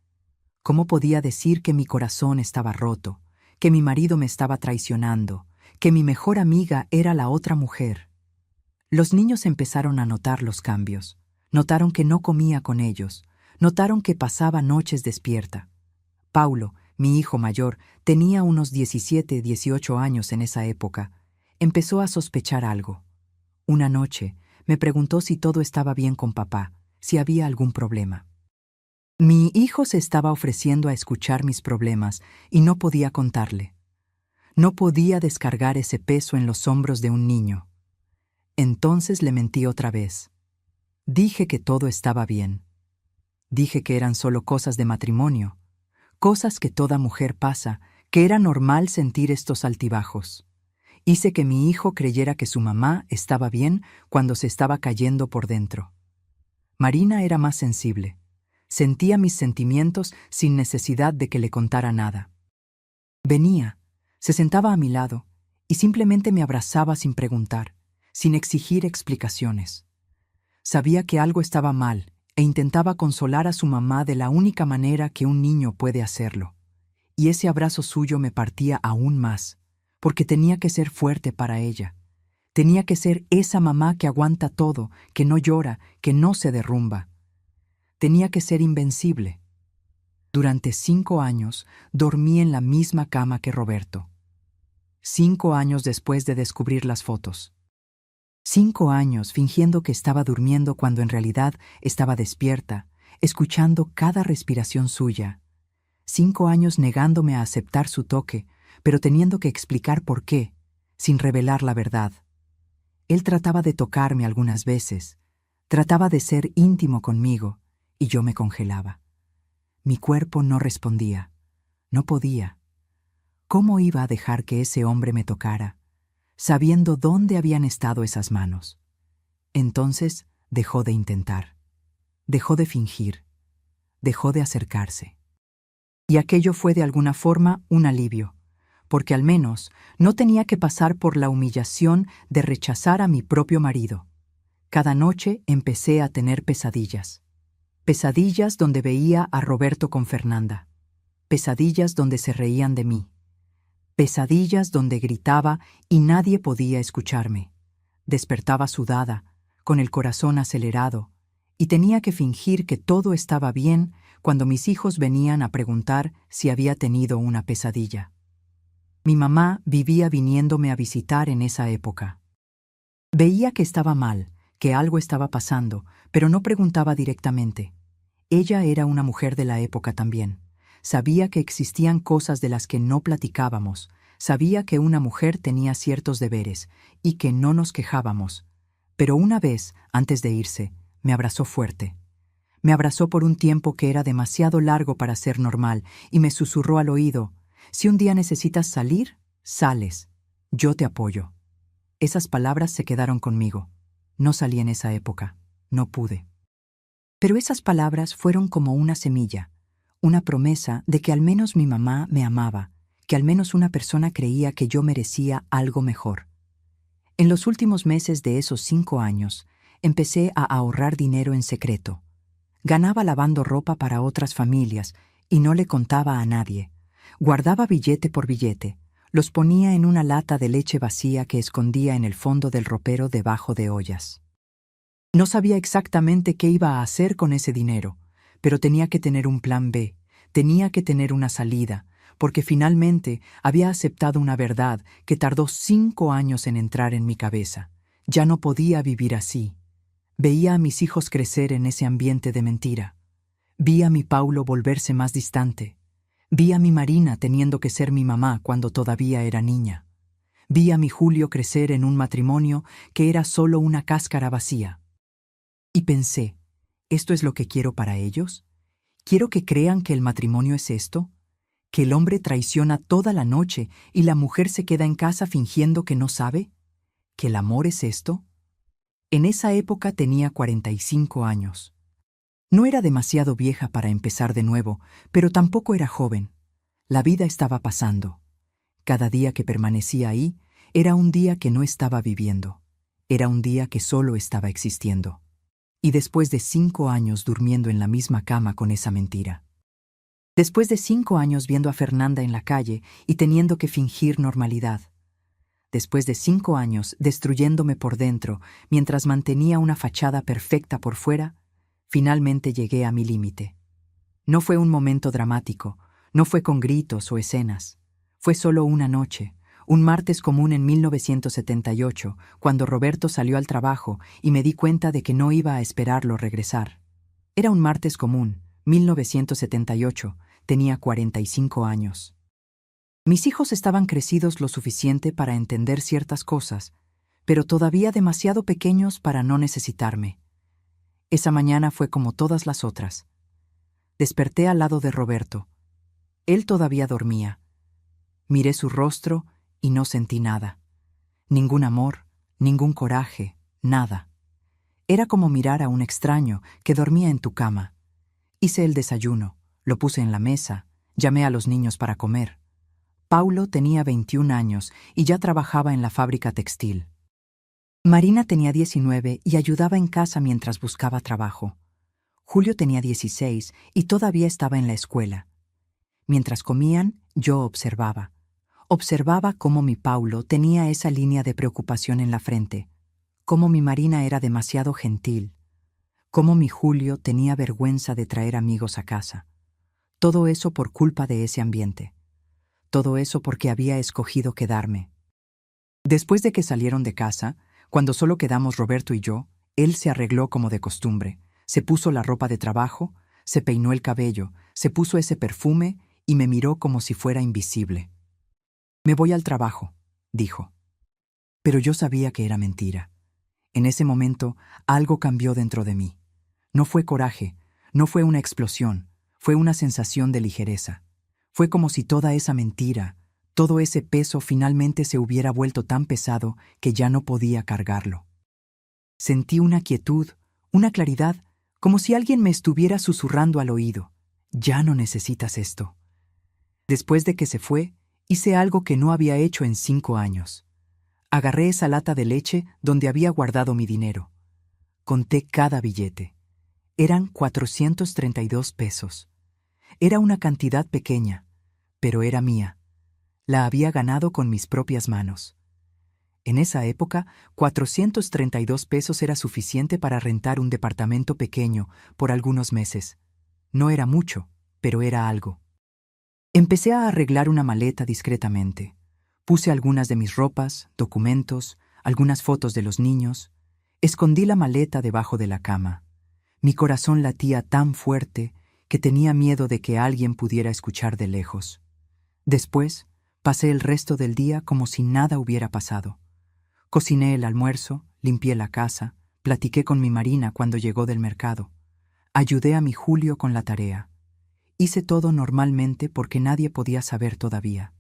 ¿Cómo podía decir que mi corazón estaba roto, que mi marido me estaba traicionando, que mi mejor amiga era la otra mujer? Los niños empezaron a notar los cambios. Notaron que no comía con ellos. Notaron que pasaba noches despierta. Paulo, mi hijo mayor, tenía unos 17, 18 años en esa época. Empezó a sospechar algo. Una noche me preguntó si todo estaba bien con papá, si había algún problema. Mi hijo se estaba ofreciendo a escuchar mis problemas y no podía contarle. No podía descargar ese peso en los hombros de un niño. Entonces le mentí otra vez. Dije que todo estaba bien. Dije que eran solo cosas de matrimonio, cosas que toda mujer pasa, que era normal sentir estos altibajos. Hice que mi hijo creyera que su mamá estaba bien cuando se estaba cayendo por dentro. Marina era más sensible. Sentía mis sentimientos sin necesidad de que le contara nada. Venía, se sentaba a mi lado y simplemente me abrazaba sin preguntar, sin exigir explicaciones. Sabía que algo estaba mal e intentaba consolar a su mamá de la única manera que un niño puede hacerlo. Y ese abrazo suyo me partía aún más, porque tenía que ser fuerte para ella. Tenía que ser esa mamá que aguanta todo, que no llora, que no se derrumba. Tenía que ser invencible. Durante 5 años dormí en la misma cama que Roberto. 5 años después de descubrir las fotos. 5 años fingiendo que estaba durmiendo cuando en realidad estaba despierta, escuchando cada respiración suya. 5 años negándome a aceptar su toque, pero teniendo que explicar por qué, sin revelar la verdad. Él trataba de tocarme algunas veces, trataba de ser íntimo conmigo, y yo me congelaba. Mi cuerpo no respondía, no podía. ¿Cómo iba a dejar que ese hombre me tocara, sabiendo dónde habían estado esas manos? Entonces dejó de intentar, dejó de fingir, dejó de acercarse. Y aquello fue de alguna forma un alivio, porque al menos no tenía que pasar por la humillación de rechazar a mi propio marido. Cada noche empecé a tener pesadillas. Pesadillas donde veía a Roberto con Fernanda. Pesadillas donde se reían de mí. Pesadillas donde gritaba y nadie podía escucharme. Despertaba sudada, con el corazón acelerado, y tenía que fingir que todo estaba bien cuando mis hijos venían a preguntar si había tenido una pesadilla. Mi mamá vivía viniéndome a visitar en esa época. Veía que estaba mal, que algo estaba pasando, pero no preguntaba directamente. Ella era una mujer de la época también. Sabía que existían cosas de las que no platicábamos, sabía que una mujer tenía ciertos deberes y que no nos quejábamos. Pero una vez, antes de irse, me abrazó fuerte. Me abrazó por un tiempo que era demasiado largo para ser normal y me susurró al oído: «Si un día necesitas salir, sales. Yo te apoyo». Esas palabras se quedaron conmigo. No salí en esa época. No pude. Pero esas palabras fueron como una semilla, una promesa de que al menos mi mamá me amaba, que al menos una persona creía que yo merecía algo mejor. En los últimos meses de esos 5 años, empecé a ahorrar dinero en secreto. Ganaba lavando ropa para otras familias y no le contaba a nadie. Guardaba billete por billete, los ponía en una lata de leche vacía que escondía en el fondo del ropero debajo de ollas. No sabía exactamente qué iba a hacer con ese dinero, pero tenía que tener un plan B, tenía que tener una salida, porque finalmente había aceptado una verdad que tardó 5 años en entrar en mi cabeza. Ya no podía vivir así. Veía a mis hijos crecer en ese ambiente de mentira. Vi a mi Paulo volverse más distante. Vi a mi Marina teniendo que ser mi mamá cuando todavía era niña. Vi a mi Julio crecer en un matrimonio que era solo una cáscara vacía. Y pensé, ¿esto es lo que quiero para ellos? ¿Quiero que crean que el matrimonio es esto? ¿Que el hombre traiciona toda la noche y la mujer se queda en casa fingiendo que no sabe? ¿Que el amor es esto? En esa época tenía 45 años. No era demasiado vieja para empezar de nuevo, pero tampoco era joven. La vida estaba pasando. Cada día que permanecía ahí era un día que no estaba viviendo. Era un día que solo estaba existiendo. Y después de 5 años durmiendo en la misma cama con esa mentira. Después de 5 años viendo a Fernanda en la calle y teniendo que fingir normalidad. Después de 5 años destruyéndome por dentro mientras mantenía una fachada perfecta por fuera, finalmente llegué a mi límite. No fue un momento dramático, no fue con gritos o escenas. Fue solo una noche, un martes común en 1978, cuando Roberto salió al trabajo y me di cuenta de que no iba a esperarlo regresar. Era un martes común, 1978, tenía 45 años. Mis hijos estaban crecidos lo suficiente para entender ciertas cosas, pero todavía demasiado pequeños para no necesitarme. Esa mañana fue como todas las otras. Desperté al lado de Roberto. Él todavía dormía. Miré su rostro y no sentí nada. Ningún amor, ningún coraje, nada. Era como mirar a un extraño que dormía en tu cama. Hice el desayuno, lo puse en la mesa, llamé a los niños para comer. Paulo tenía 21 años y ya trabajaba en la fábrica textil. Marina tenía 19 y ayudaba en casa mientras buscaba trabajo. Julio tenía 16 y todavía estaba en la escuela. Mientras comían, yo observaba. Observaba cómo mi Paulo tenía esa línea de preocupación en la frente, cómo mi Marina era demasiado gentil, cómo mi Julio tenía vergüenza de traer amigos a casa. Todo eso por culpa de ese ambiente. Todo eso porque había escogido quedarme. Después de que salieron de casa, cuando solo quedamos Roberto y yo, él se arregló como de costumbre, se puso la ropa de trabajo, se peinó el cabello, se puso ese perfume y me miró como si fuera invisible. «Me voy al trabajo», dijo. Pero yo sabía que era mentira. En ese momento, algo cambió dentro de mí. No fue coraje, no fue una explosión, fue una sensación de ligereza. Fue como si toda esa mentira, todo ese peso finalmente se hubiera vuelto tan pesado que ya no podía cargarlo. Sentí una quietud, una claridad, como si alguien me estuviera susurrando al oído. «Ya no necesitas esto». Después de que se fue, hice algo que no había hecho en 5 años. Agarré esa lata de leche donde había guardado mi dinero. Conté cada billete. Eran 432 pesos. Era una cantidad pequeña, pero era mía. La había ganado con mis propias manos. En esa época, 432 pesos era suficiente para rentar un departamento pequeño por algunos meses. No era mucho, pero era algo. Empecé a arreglar una maleta discretamente. Puse algunas de mis ropas, documentos, algunas fotos de los niños. Escondí la maleta debajo de la cama. Mi corazón latía tan fuerte que tenía miedo de que alguien pudiera escuchar de lejos. Después, pasé el resto del día como si nada hubiera pasado. Cociné el almuerzo, limpié la casa, platiqué con mi Marina cuando llegó del mercado. Ayudé a mi Julio con la tarea. Hice todo normalmente porque nadie podía saber todavía.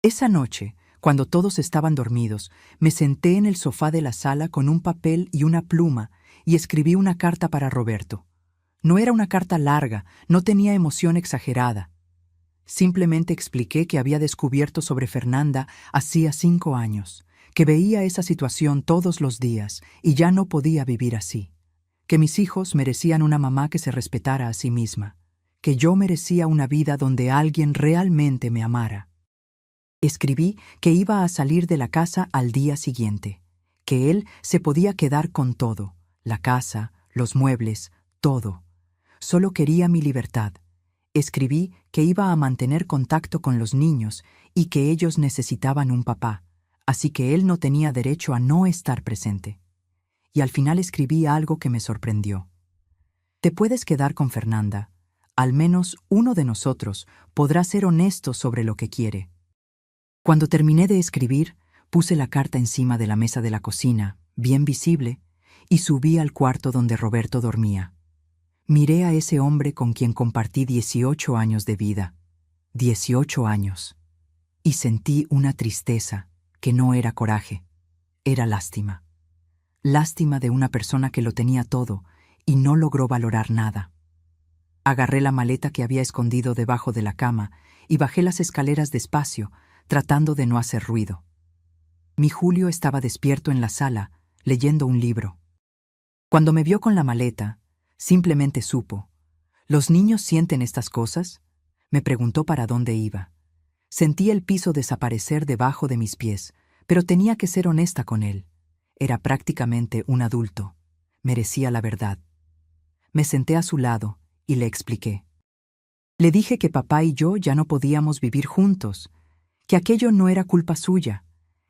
Esa noche, cuando todos estaban dormidos, me senté en el sofá de la sala con un papel y una pluma y escribí una carta para Roberto. No era una carta larga, no tenía emoción exagerada. Simplemente expliqué que había descubierto sobre Fernanda hacía 5 años, que veía esa situación todos los días y ya no podía vivir así, que mis hijos merecían una mamá que se respetara a sí misma, que yo merecía una vida donde alguien realmente me amara. Escribí que iba a salir de la casa al día siguiente, que él se podía quedar con todo, la casa, los muebles, todo. Solo quería mi libertad. Escribí que iba a mantener contacto con los niños y que ellos necesitaban un papá, así que él no tenía derecho a no estar presente. Y al final escribí algo que me sorprendió. Te puedes quedar con Fernanda. Al menos uno de nosotros podrá ser honesto sobre lo que quiere. Cuando terminé de escribir, puse la carta encima de la mesa de la cocina, bien visible, y subí al cuarto donde Roberto dormía. Miré a ese hombre con quien compartí 18 años de vida. 18 años. Y sentí una tristeza que no era coraje, era lástima. Lástima de una persona que lo tenía todo y no logró valorar nada. Agarré la maleta que había escondido debajo de la cama y bajé las escaleras despacio, tratando de no hacer ruido. Mi Julio estaba despierto en la sala, leyendo un libro. Cuando me vio con la maleta, simplemente supo. ¿Los niños sienten estas cosas? Me preguntó para dónde iba. Sentí el piso desaparecer debajo de mis pies, pero tenía que ser honesta con él. Era prácticamente un adulto. Merecía la verdad. Me senté a su lado y le expliqué. Le dije que papá y yo ya no podíamos vivir juntos, que aquello no era culpa suya,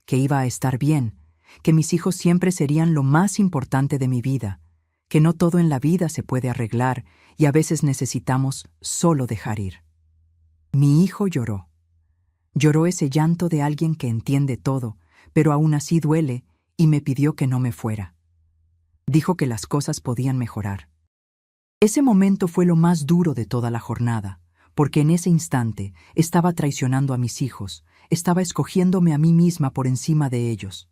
que iba a estar bien, que mis hijos siempre serían lo más importante de mi vida, que no todo en la vida se puede arreglar y a veces necesitamos solo dejar ir. Mi hijo lloró. Lloró ese llanto de alguien que entiende todo, pero aún así duele, y me pidió que no me fuera. Dijo que las cosas podían mejorar. Ese momento fue lo más duro de toda la jornada, porque en ese instante estaba traicionando a mis hijos, estaba escogiéndome a mí misma por encima de ellos.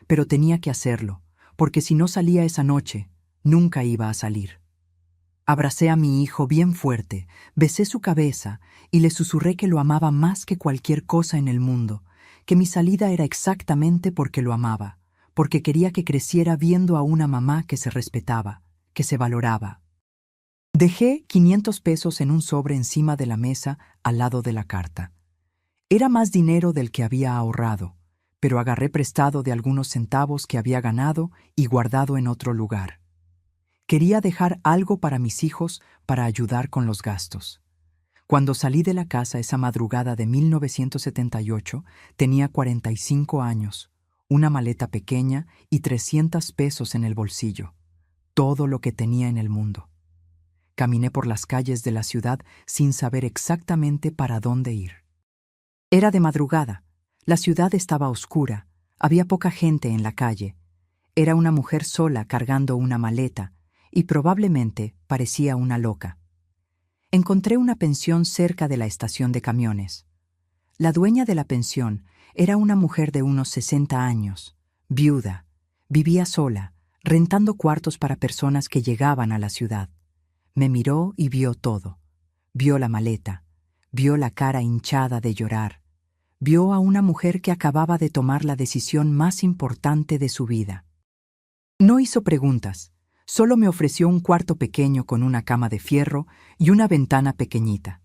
Pero tenía que hacerlo, porque si no salía esa noche, nunca iba a salir. Abracé a mi hijo bien fuerte, besé su cabeza y le susurré que lo amaba más que cualquier cosa en el mundo, que mi salida era exactamente porque lo amaba, porque quería que creciera viendo a una mamá que se respetaba, que se valoraba. Dejé 500 pesos en un sobre encima de la mesa al lado de la carta. Era más dinero del que había ahorrado, pero agarré prestado de algunos centavos que había ganado y guardado en otro lugar. Quería dejar algo para mis hijos para ayudar con los gastos. Cuando salí de la casa esa madrugada de 1978, tenía 45 años, una maleta pequeña y 300 pesos en el bolsillo, todo lo que tenía en el mundo. Caminé por las calles de la ciudad sin saber exactamente para dónde ir. Era de madrugada, la ciudad estaba oscura, había poca gente en la calle. Era una mujer sola cargando una maleta, y probablemente parecía una loca. Encontré una pensión cerca de la estación de camiones. La dueña de la pensión era una mujer de unos 60 años, viuda, vivía sola, rentando cuartos para personas que llegaban a la ciudad. Me miró y vio todo. Vio la maleta, vio la cara hinchada de llorar, vio a una mujer que acababa de tomar la decisión más importante de su vida. No hizo preguntas. Solo me ofreció un cuarto pequeño con una cama de fierro y una ventana pequeñita.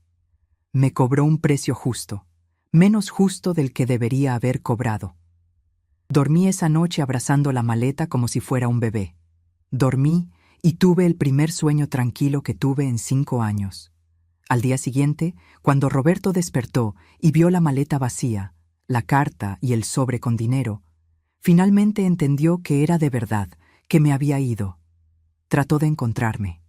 Me cobró un precio justo, menos justo del que debería haber cobrado. Dormí esa noche abrazando la maleta como si fuera un bebé. Dormí y tuve el primer sueño tranquilo que tuve en 5 años. Al día siguiente, cuando Roberto despertó y vio la maleta vacía, la carta y el sobre con dinero, finalmente entendió que era de verdad, que me había ido. Trató de encontrarme.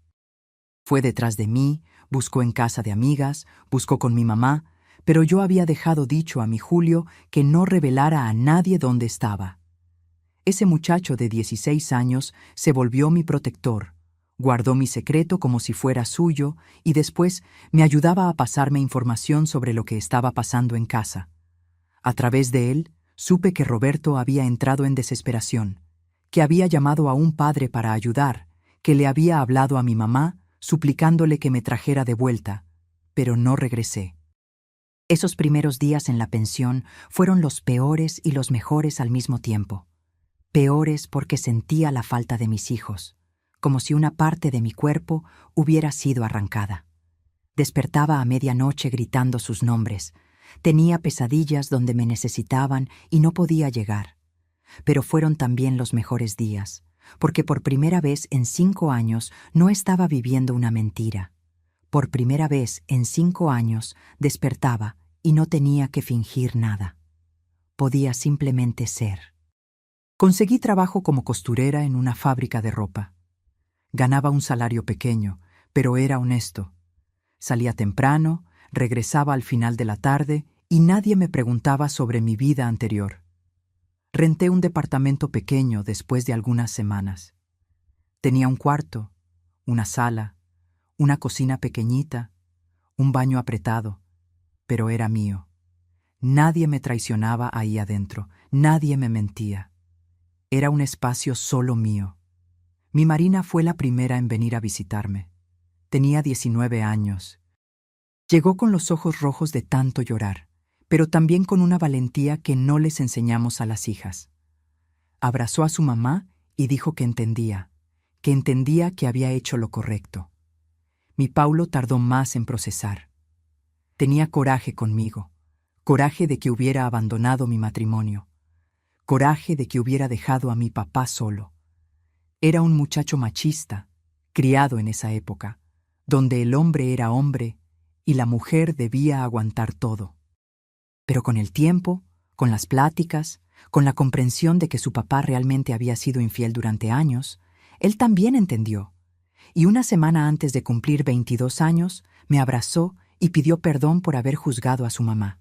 Fue detrás de mí, buscó en casa de amigas, buscó con mi mamá, pero yo había dejado dicho a mi Julio que no revelara a nadie dónde estaba. Ese muchacho de 16 años se volvió mi protector, guardó mi secreto como si fuera suyo y después me ayudaba a pasarme información sobre lo que estaba pasando en casa. A través de él, supe que Roberto había entrado en desesperación, que había llamado a un padre para ayudar, que le había hablado a mi mamá, suplicándole que me trajera de vuelta, pero no regresé. Esos primeros días en la pensión fueron los peores y los mejores al mismo tiempo. Peores porque sentía la falta de mis hijos, como si una parte de mi cuerpo hubiera sido arrancada. Despertaba a medianoche gritando sus nombres. Tenía pesadillas donde me necesitaban y no podía llegar. Pero fueron también los mejores días, porque por primera vez en 5 años no estaba viviendo una mentira. Por primera vez en 5 años despertaba y no tenía que fingir nada. Podía simplemente ser. Conseguí trabajo como costurera en una fábrica de ropa. Ganaba un salario pequeño, pero era honesto. Salía temprano, regresaba al final de la tarde y nadie me preguntaba sobre mi vida anterior. Renté un departamento pequeño después de algunas semanas. Tenía un cuarto, una sala, una cocina pequeñita, un baño apretado, pero era mío. Nadie me traicionaba ahí adentro, nadie me mentía. Era un espacio solo mío. Mi Marina fue la primera en venir a visitarme. Tenía 19 años. Llegó con los ojos rojos de tanto llorar, pero también con una valentía que no les enseñamos a las hijas. Abrazó a su mamá y dijo que entendía que había hecho lo correcto. Mi Paulo tardó más en procesar. Tenía coraje conmigo, coraje de que hubiera abandonado mi matrimonio, coraje de que hubiera dejado a mi papá solo. Era un muchacho machista, criado en esa época, donde el hombre era hombre y la mujer debía aguantar todo. Pero con el tiempo, con las pláticas, con la comprensión de que su papá realmente había sido infiel durante años, él también entendió. Y una semana antes de cumplir 22 años, me abrazó y pidió perdón por haber juzgado a su mamá.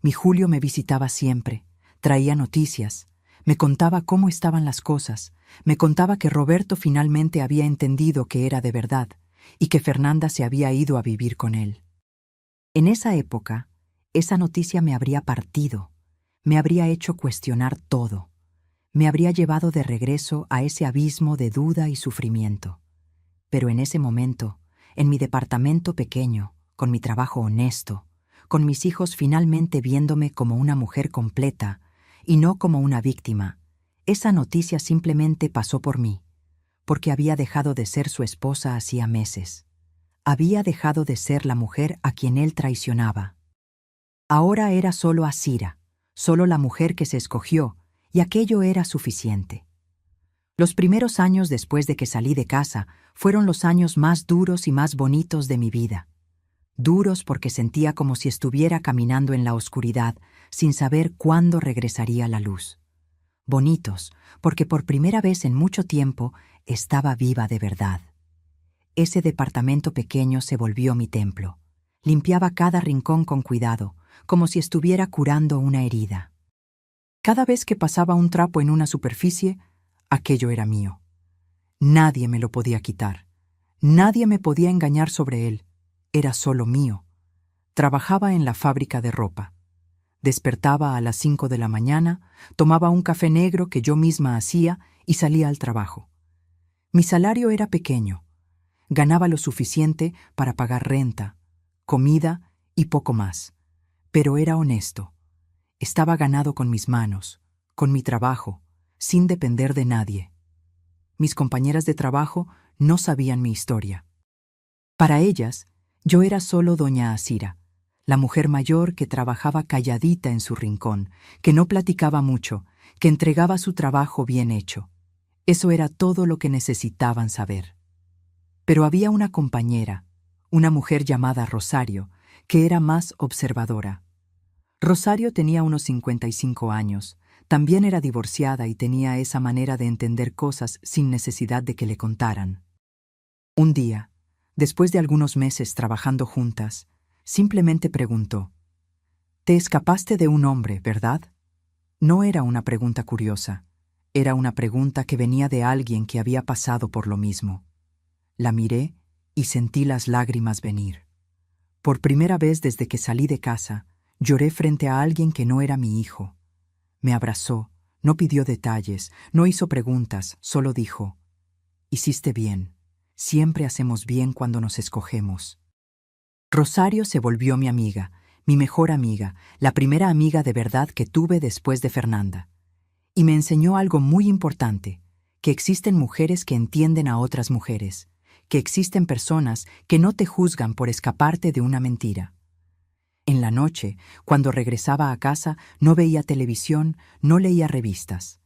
Mi Julio me visitaba siempre, traía noticias, me contaba cómo estaban las cosas, me contaba que Roberto finalmente había entendido que era de verdad y que Fernanda se había ido a vivir con él. En esa época, esa noticia me habría partido, me habría hecho cuestionar todo, me habría llevado de regreso a ese abismo de duda y sufrimiento. Pero en ese momento, en mi departamento pequeño, con mi trabajo honesto, con mis hijos finalmente viéndome como una mujer completa y no como una víctima, esa noticia simplemente pasó por mí, porque había dejado de ser su esposa hacía meses. Había dejado de ser la mujer a quien él traicionaba. Ahora era solo Asira, solo la mujer que se escogió, y aquello era suficiente. Los primeros años después de que salí de casa fueron los años más duros y más bonitos de mi vida. Duros porque sentía como si estuviera caminando en la oscuridad, sin saber cuándo regresaría la luz. Bonitos porque por primera vez en mucho tiempo estaba viva de verdad. Ese departamento pequeño se volvió mi templo. Limpiaba cada rincón con cuidado, como si estuviera curando una herida. Cada vez que pasaba un trapo en una superficie, aquello era mío. Nadie me lo podía quitar. Nadie me podía engañar sobre él. Era solo mío. Trabajaba en la fábrica de ropa. Despertaba a las 5 de la mañana, tomaba un café negro que yo misma hacía y salía al trabajo. Mi salario era pequeño. Ganaba lo suficiente para pagar renta, comida y poco más. Pero era honesto. Estaba ganado con mis manos, con mi trabajo, sin depender de nadie. Mis compañeras de trabajo no sabían mi historia. Para ellas, yo era solo doña Asira, la mujer mayor que trabajaba calladita en su rincón, que no platicaba mucho, que entregaba su trabajo bien hecho. Eso era todo lo que necesitaban saber. Pero había una compañera, una mujer llamada Rosario, que era más observadora. Rosario tenía unos 55 años, también era divorciada y tenía esa manera de entender cosas sin necesidad de que le contaran. Un día, después de algunos meses trabajando juntas, simplemente preguntó: «Te escapaste de un hombre, ¿verdad?». No era una pregunta curiosa, era una pregunta que venía de alguien que había pasado por lo mismo. La miré y sentí las lágrimas venir. Por primera vez desde que salí de casa, lloré frente a alguien que no era mi hijo. Me abrazó, no pidió detalles, no hizo preguntas, solo dijo: «Hiciste bien. Siempre hacemos bien cuando nos escogemos». Rosario se volvió mi amiga, mi mejor amiga, la primera amiga de verdad que tuve después de Fernanda. Y me enseñó algo muy importante, que existen mujeres que entienden a otras mujeres, que existen personas que no te juzgan por escaparte de una mentira. En la noche, cuando regresaba a casa, no veía televisión, no leía revistas.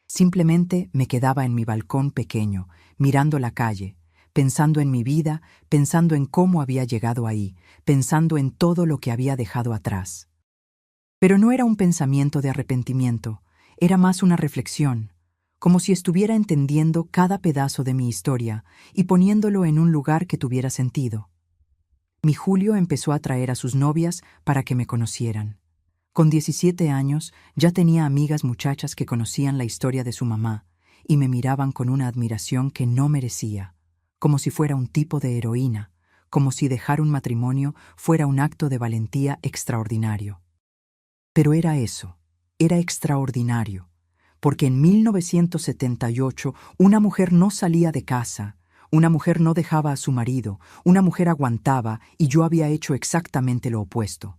Simplemente me quedaba en mi balcón pequeño, mirando la calle, pensando en mi vida, pensando en cómo había llegado ahí, pensando en todo lo que había dejado atrás. Pero no era un pensamiento de arrepentimiento, era más una reflexión, como si estuviera entendiendo cada pedazo de mi historia y poniéndolo en un lugar que tuviera sentido. Mi Julio empezó a traer a sus novias para que me conocieran. Con 17 años ya tenía amigas muchachas que conocían la historia de su mamá y me miraban con una admiración que no merecía, como si fuera un tipo de heroína, como si dejar un matrimonio fuera un acto de valentía extraordinario. Pero era eso, era extraordinario, porque en 1978 una mujer no salía de casa, una mujer no dejaba a su marido, una mujer aguantaba y yo había hecho exactamente lo opuesto.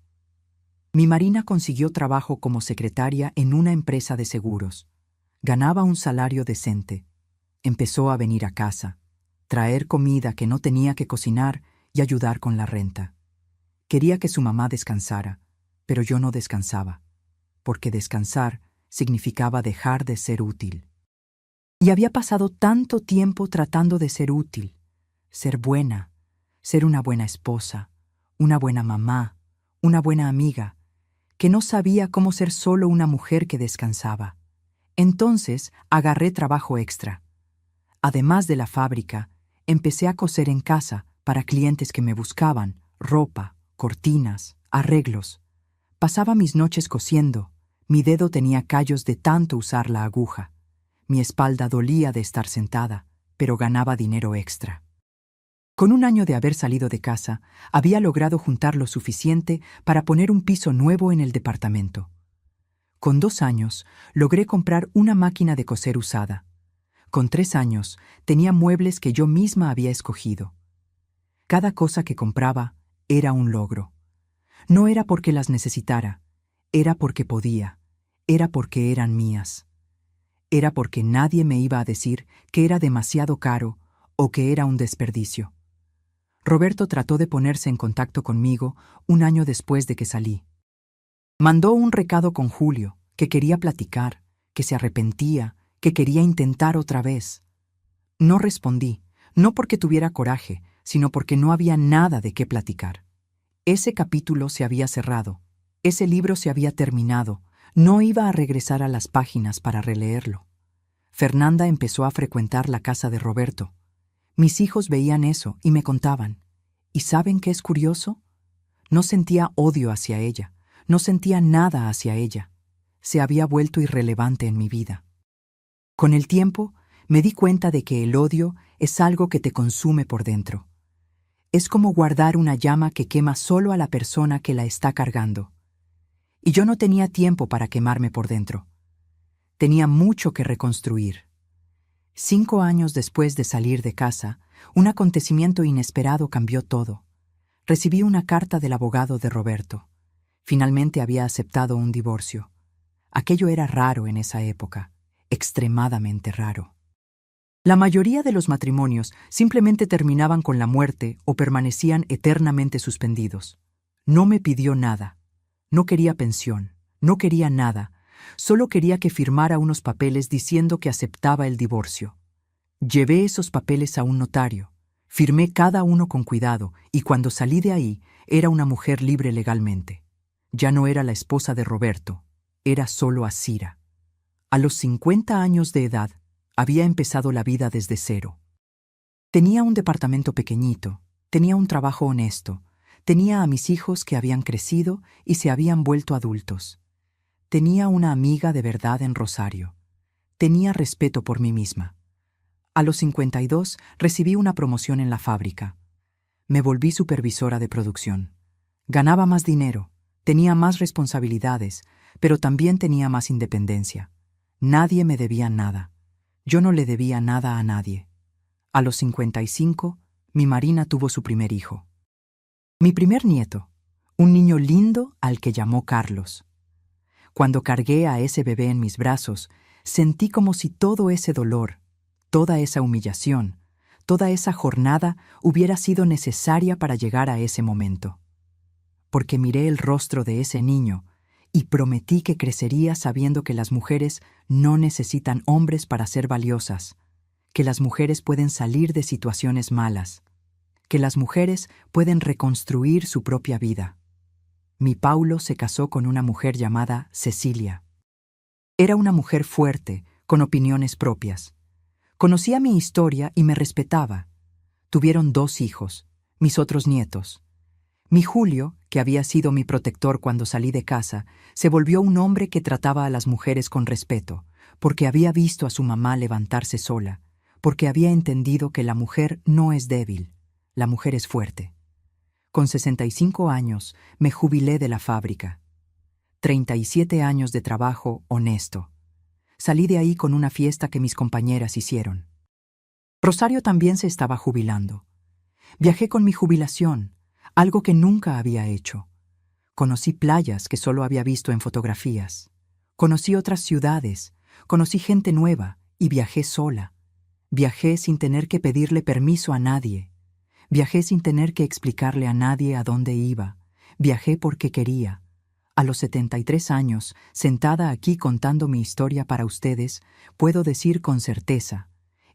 Mi Marina consiguió trabajo como secretaria en una empresa de seguros. Ganaba un salario decente. Empezó a venir a casa, traer comida que no tenía que cocinar y ayudar con la renta. Quería que su mamá descansara, pero yo no descansaba, porque descansar significaba dejar de ser útil. Y había pasado tanto tiempo tratando de ser útil, ser buena, ser una buena esposa, una buena mamá, una buena amiga, que no sabía cómo ser solo una mujer que descansaba. Entonces agarré trabajo extra. Además de la fábrica, empecé a coser en casa para clientes que me buscaban, ropa, cortinas, arreglos. Pasaba mis noches cosiendo, mi dedo tenía callos de tanto usar la aguja. Mi espalda dolía de estar sentada, pero ganaba dinero extra. Con un año de haber salido de casa, había logrado juntar lo suficiente para poner un piso nuevo en el departamento. Con 2 años, logré comprar una máquina de coser usada. Con 3 años, tenía muebles que yo misma había escogido. Cada cosa que compraba era un logro. No era porque las necesitara, era porque podía, era porque eran mías. Era porque nadie me iba a decir que era demasiado caro o que era un desperdicio. Roberto trató de ponerse en contacto conmigo un año después de que salí. Mandó un recado con Julio, que quería platicar, que se arrepentía, que quería intentar otra vez. No respondí, no porque tuviera coraje, sino porque no había nada de qué platicar. Ese capítulo se había cerrado, ese libro se había terminado, no iba a regresar a las páginas para releerlo. Fernanda empezó a frecuentar la casa de Roberto. Mis hijos veían eso y me contaban. ¿Y saben qué es curioso? No sentía odio hacia ella, no sentía nada hacia ella. Se había vuelto irrelevante en mi vida. Con el tiempo, me di cuenta de que el odio es algo que te consume por dentro. Es como guardar una llama que quema solo a la persona que la está cargando. Y yo no tenía tiempo para quemarme por dentro. Tenía mucho que reconstruir. 5 años después de salir de casa, un acontecimiento inesperado cambió todo. Recibí una carta del abogado de Roberto. Finalmente había aceptado un divorcio. Aquello era raro en esa época, extremadamente raro. La mayoría de los matrimonios simplemente terminaban con la muerte o permanecían eternamente suspendidos. No me pidió nada. No quería pensión, no quería nada. Solo quería que firmara unos papeles diciendo que aceptaba el divorcio. Llevé esos papeles a un notario. Firmé cada uno con cuidado y cuando salí de ahí era una mujer libre legalmente. Ya no era la esposa de Roberto, era solo Asira. A los 50 años de edad, había empezado la vida desde cero. Tenía un departamento pequeñito, tenía un trabajo honesto, tenía a mis hijos que habían crecido y se habían vuelto adultos. Tenía una amiga de verdad en Rosario. Tenía respeto por mí misma. A los 52 recibí una promoción en la fábrica. Me volví supervisora de producción. Ganaba más dinero, tenía más responsabilidades, pero también tenía más independencia. Nadie me debía nada. Yo no le debía nada a nadie. A los 55, mi Marina tuvo su primer hijo. Mi primer nieto, un niño lindo al que llamó Carlos. Cuando cargué a ese bebé en mis brazos, sentí como si todo ese dolor, toda esa humillación, toda esa jornada hubiera sido necesaria para llegar a ese momento. Porque miré el rostro de ese niño y prometí que crecería sabiendo que las mujeres no necesitan hombres para ser valiosas, que las mujeres pueden salir de situaciones malas, que las mujeres pueden reconstruir su propia vida. Mi Paulo se casó con una mujer llamada Cecilia. Era una mujer fuerte, con opiniones propias. Conocía mi historia y me respetaba. Tuvieron 2 hijos, mis otros nietos. Mi Julio, que había sido mi protector cuando salí de casa, se volvió un hombre que trataba a las mujeres con respeto, porque había visto a su mamá levantarse sola, porque había entendido que la mujer no es débil, la mujer es fuerte. Con 65 años me jubilé de la fábrica. 37 años de trabajo honesto. Salí de ahí con una fiesta que mis compañeras hicieron. Rosario también se estaba jubilando. Viajé con mi jubilación, algo que nunca había hecho. Conocí playas que solo había visto en fotografías. Conocí otras ciudades, conocí gente nueva y viajé sola. Viajé sin tener que pedirle permiso a nadie. Viajé sin tener que explicarle a nadie a dónde iba. Viajé porque quería. A los 73 años, sentada aquí contando mi historia para ustedes, puedo decir con certeza,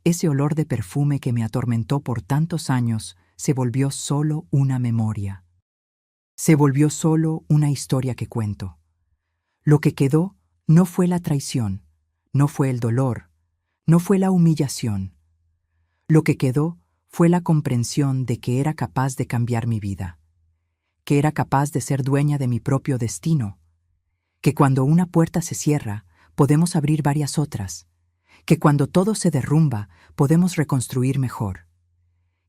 ese olor de perfume que me atormentó por tantos años se volvió solo una memoria. Se volvió solo una historia que cuento. Lo que quedó no fue la traición, no fue el dolor, no fue la humillación. Lo que quedó fue la comprensión de que era capaz de cambiar mi vida, que era capaz de ser dueña de mi propio destino, que cuando una puerta se cierra, podemos abrir varias otras, que cuando todo se derrumba, podemos reconstruir mejor,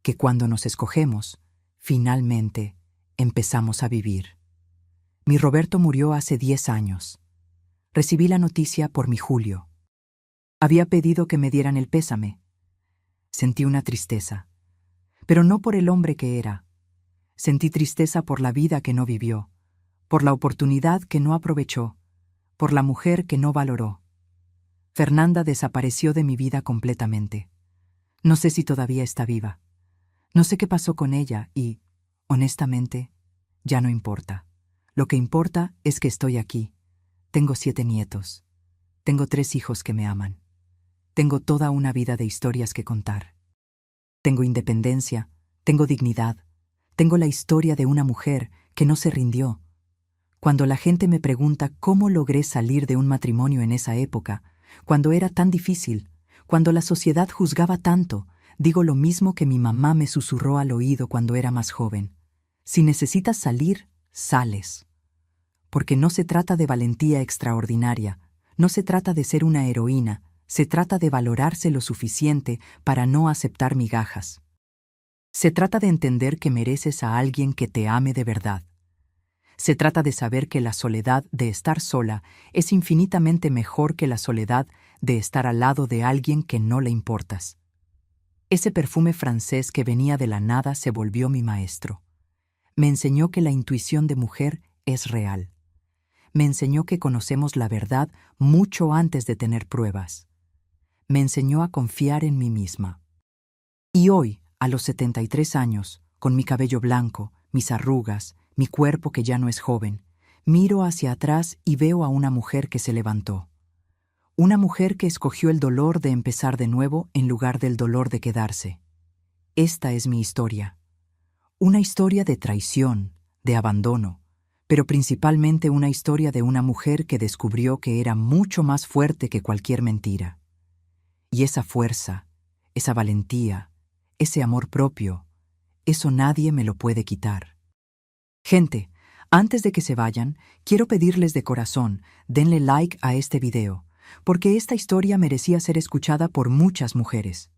que cuando nos escogemos, finalmente empezamos a vivir. Mi Roberto murió hace 10 años. Recibí la noticia por mi Julio. Había pedido que me dieran el pésame. Sentí una tristeza, pero no por el hombre que era. Sentí tristeza por la vida que no vivió, por la oportunidad que no aprovechó, por la mujer que no valoró. Fernanda desapareció de mi vida completamente. No sé si todavía está viva. No sé qué pasó con ella y, honestamente, ya no importa. Lo que importa es que estoy aquí. Tengo 7 nietos. Tengo 3 hijos que me aman. Tengo toda una vida de historias que contar. Tengo independencia, tengo dignidad, tengo la historia de una mujer que no se rindió. Cuando la gente me pregunta cómo logré salir de un matrimonio en esa época, cuando era tan difícil, cuando la sociedad juzgaba tanto, digo lo mismo que mi mamá me susurró al oído cuando era más joven. Si necesitas salir, sales. Porque no se trata de valentía extraordinaria, no se trata de ser una heroína, se trata de valorarse lo suficiente para no aceptar migajas. Se trata de entender que mereces a alguien que te ame de verdad. Se trata de saber que la soledad de estar sola es infinitamente mejor que la soledad de estar al lado de alguien que no le importas. Ese perfume francés que venía de la nada se volvió mi maestro. Me enseñó que la intuición de mujer es real. Me enseñó que conocemos la verdad mucho antes de tener pruebas. Me enseñó a confiar en mí misma. Y hoy, a los 73 años, con mi cabello blanco, mis arrugas, mi cuerpo que ya no es joven, miro hacia atrás y veo a una mujer que se levantó. Una mujer que escogió el dolor de empezar de nuevo en lugar del dolor de quedarse. Esta es mi historia. Una historia de traición, de abandono, pero principalmente una historia de una mujer que descubrió que era mucho más fuerte que cualquier mentira. Y esa fuerza, esa valentía, ese amor propio, eso nadie me lo puede quitar. Gente, antes de que se vayan, quiero pedirles de corazón, denle like a este video, porque esta historia merecía ser escuchada por muchas mujeres.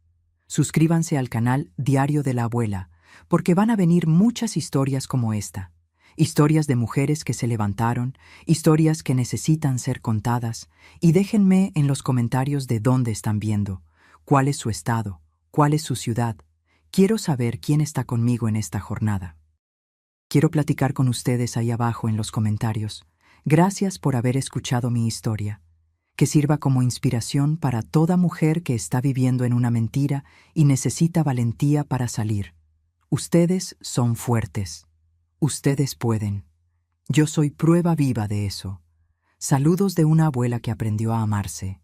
Suscríbanse al canal Diario de la Abuela, porque van a venir muchas historias como esta. Historias de mujeres que se levantaron, historias que necesitan ser contadas, y déjenme en los comentarios de dónde están viendo, cuál es su estado, cuál es su ciudad. Quiero saber quién está conmigo en esta jornada. Quiero platicar con ustedes ahí abajo en los comentarios. Gracias por haber escuchado mi historia. Que sirva como inspiración para toda mujer que está viviendo en una mentira y necesita valentía para salir. Ustedes son fuertes. Ustedes pueden. Yo soy prueba viva de eso. Saludos de una abuela que aprendió a amarse.